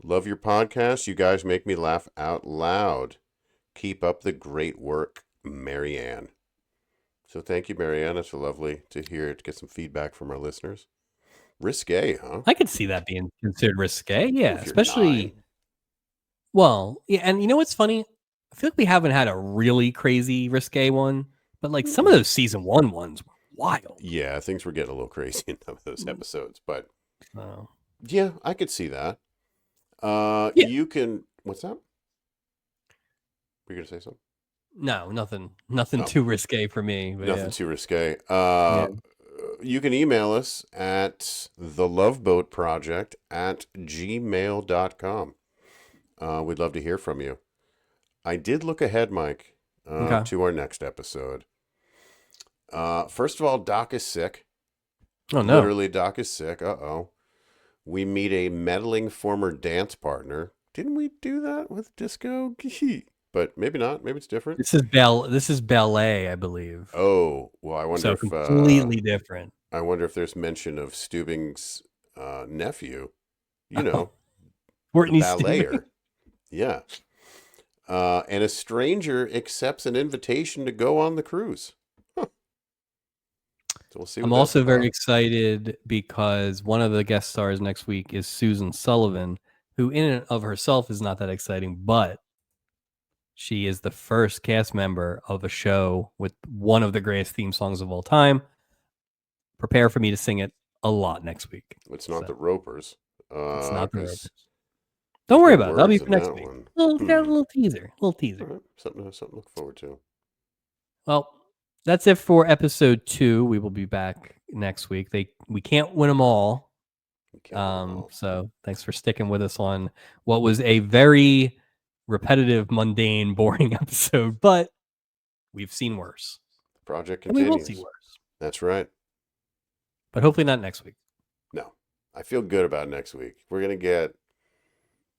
Love your podcast. You guys make me laugh out loud. Keep up the great work, Marianne. So thank you, Marianne. It's lovely to hear, to get some feedback from our listeners. Risque, huh? I could see that being considered risque. Yeah, If you're especially. 9. Well, yeah, and you know what's funny? I feel like we haven't had a really crazy risque one, but like some of those season 1 ones were wild. Yeah, things were getting a little crazy in some of those episodes, but Oh. yeah, I could see that. Yeah. You can. What's that? Were you gonna say something? No, nothing too risque for me. But Nothing too risque. Yeah. You can email us at theloveboatproject@gmail.com. We'd love to hear from you. I did look ahead, Mike, to our next episode. First of all, Doc is sick. Oh, no. Literally, Doc is sick. Uh-oh. We meet a meddling former dance partner. Didn't we do that with Disco? But maybe not. Maybe it's different. This is ballet, I believe. Oh, well, I wonder if completely different. I wonder if there's mention of Stubing's nephew. You know, the ballayer. Yeah. And a stranger accepts an invitation to go on the cruise. Huh. So we'll see. I'm also very excited because one of the guest stars next week is Susan Sullivan, who in and of herself is not that exciting, but she is the first cast member of a show with one of the greatest theme songs of all time. Prepare for me to sing it a lot next week. It's not the Ropers. It's not the Ropers. Don't worry about it. That'll be for next week. Got a little teaser. All right. Something to look forward to. Well, that's it for episode 2. We will be back next week. We can't win them all. So thanks for sticking with us on what was a very repetitive, mundane, boring episode, but we've seen worse. The project And we continues. will see worse. That's right. But hopefully not next week. No, I feel good about next week. We're going to get,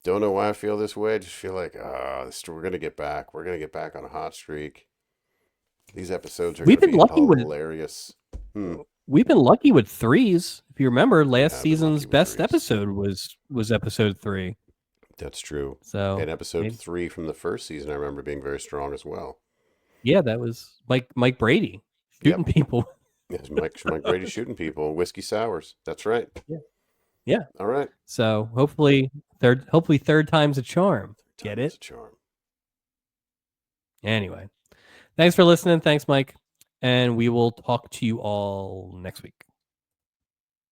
don't know why I feel this way. Just feel like, we're going to get back. We're going to get back on a hot streak. These episodes are going to be hilarious. We've been lucky with 3s. If you remember, last season's best episode was episode 3. That's true. So, and episode 3 from the first season, I remember being very strong as well. Yeah, that was Mike Brady shooting people. Yes, Mike Brady shooting people. Whiskey sours. That's right. Yeah. All right. So hopefully third time's a charm. Get it? A charm. Anyway, thanks for listening. Thanks, Mike. And we will talk to you all next week.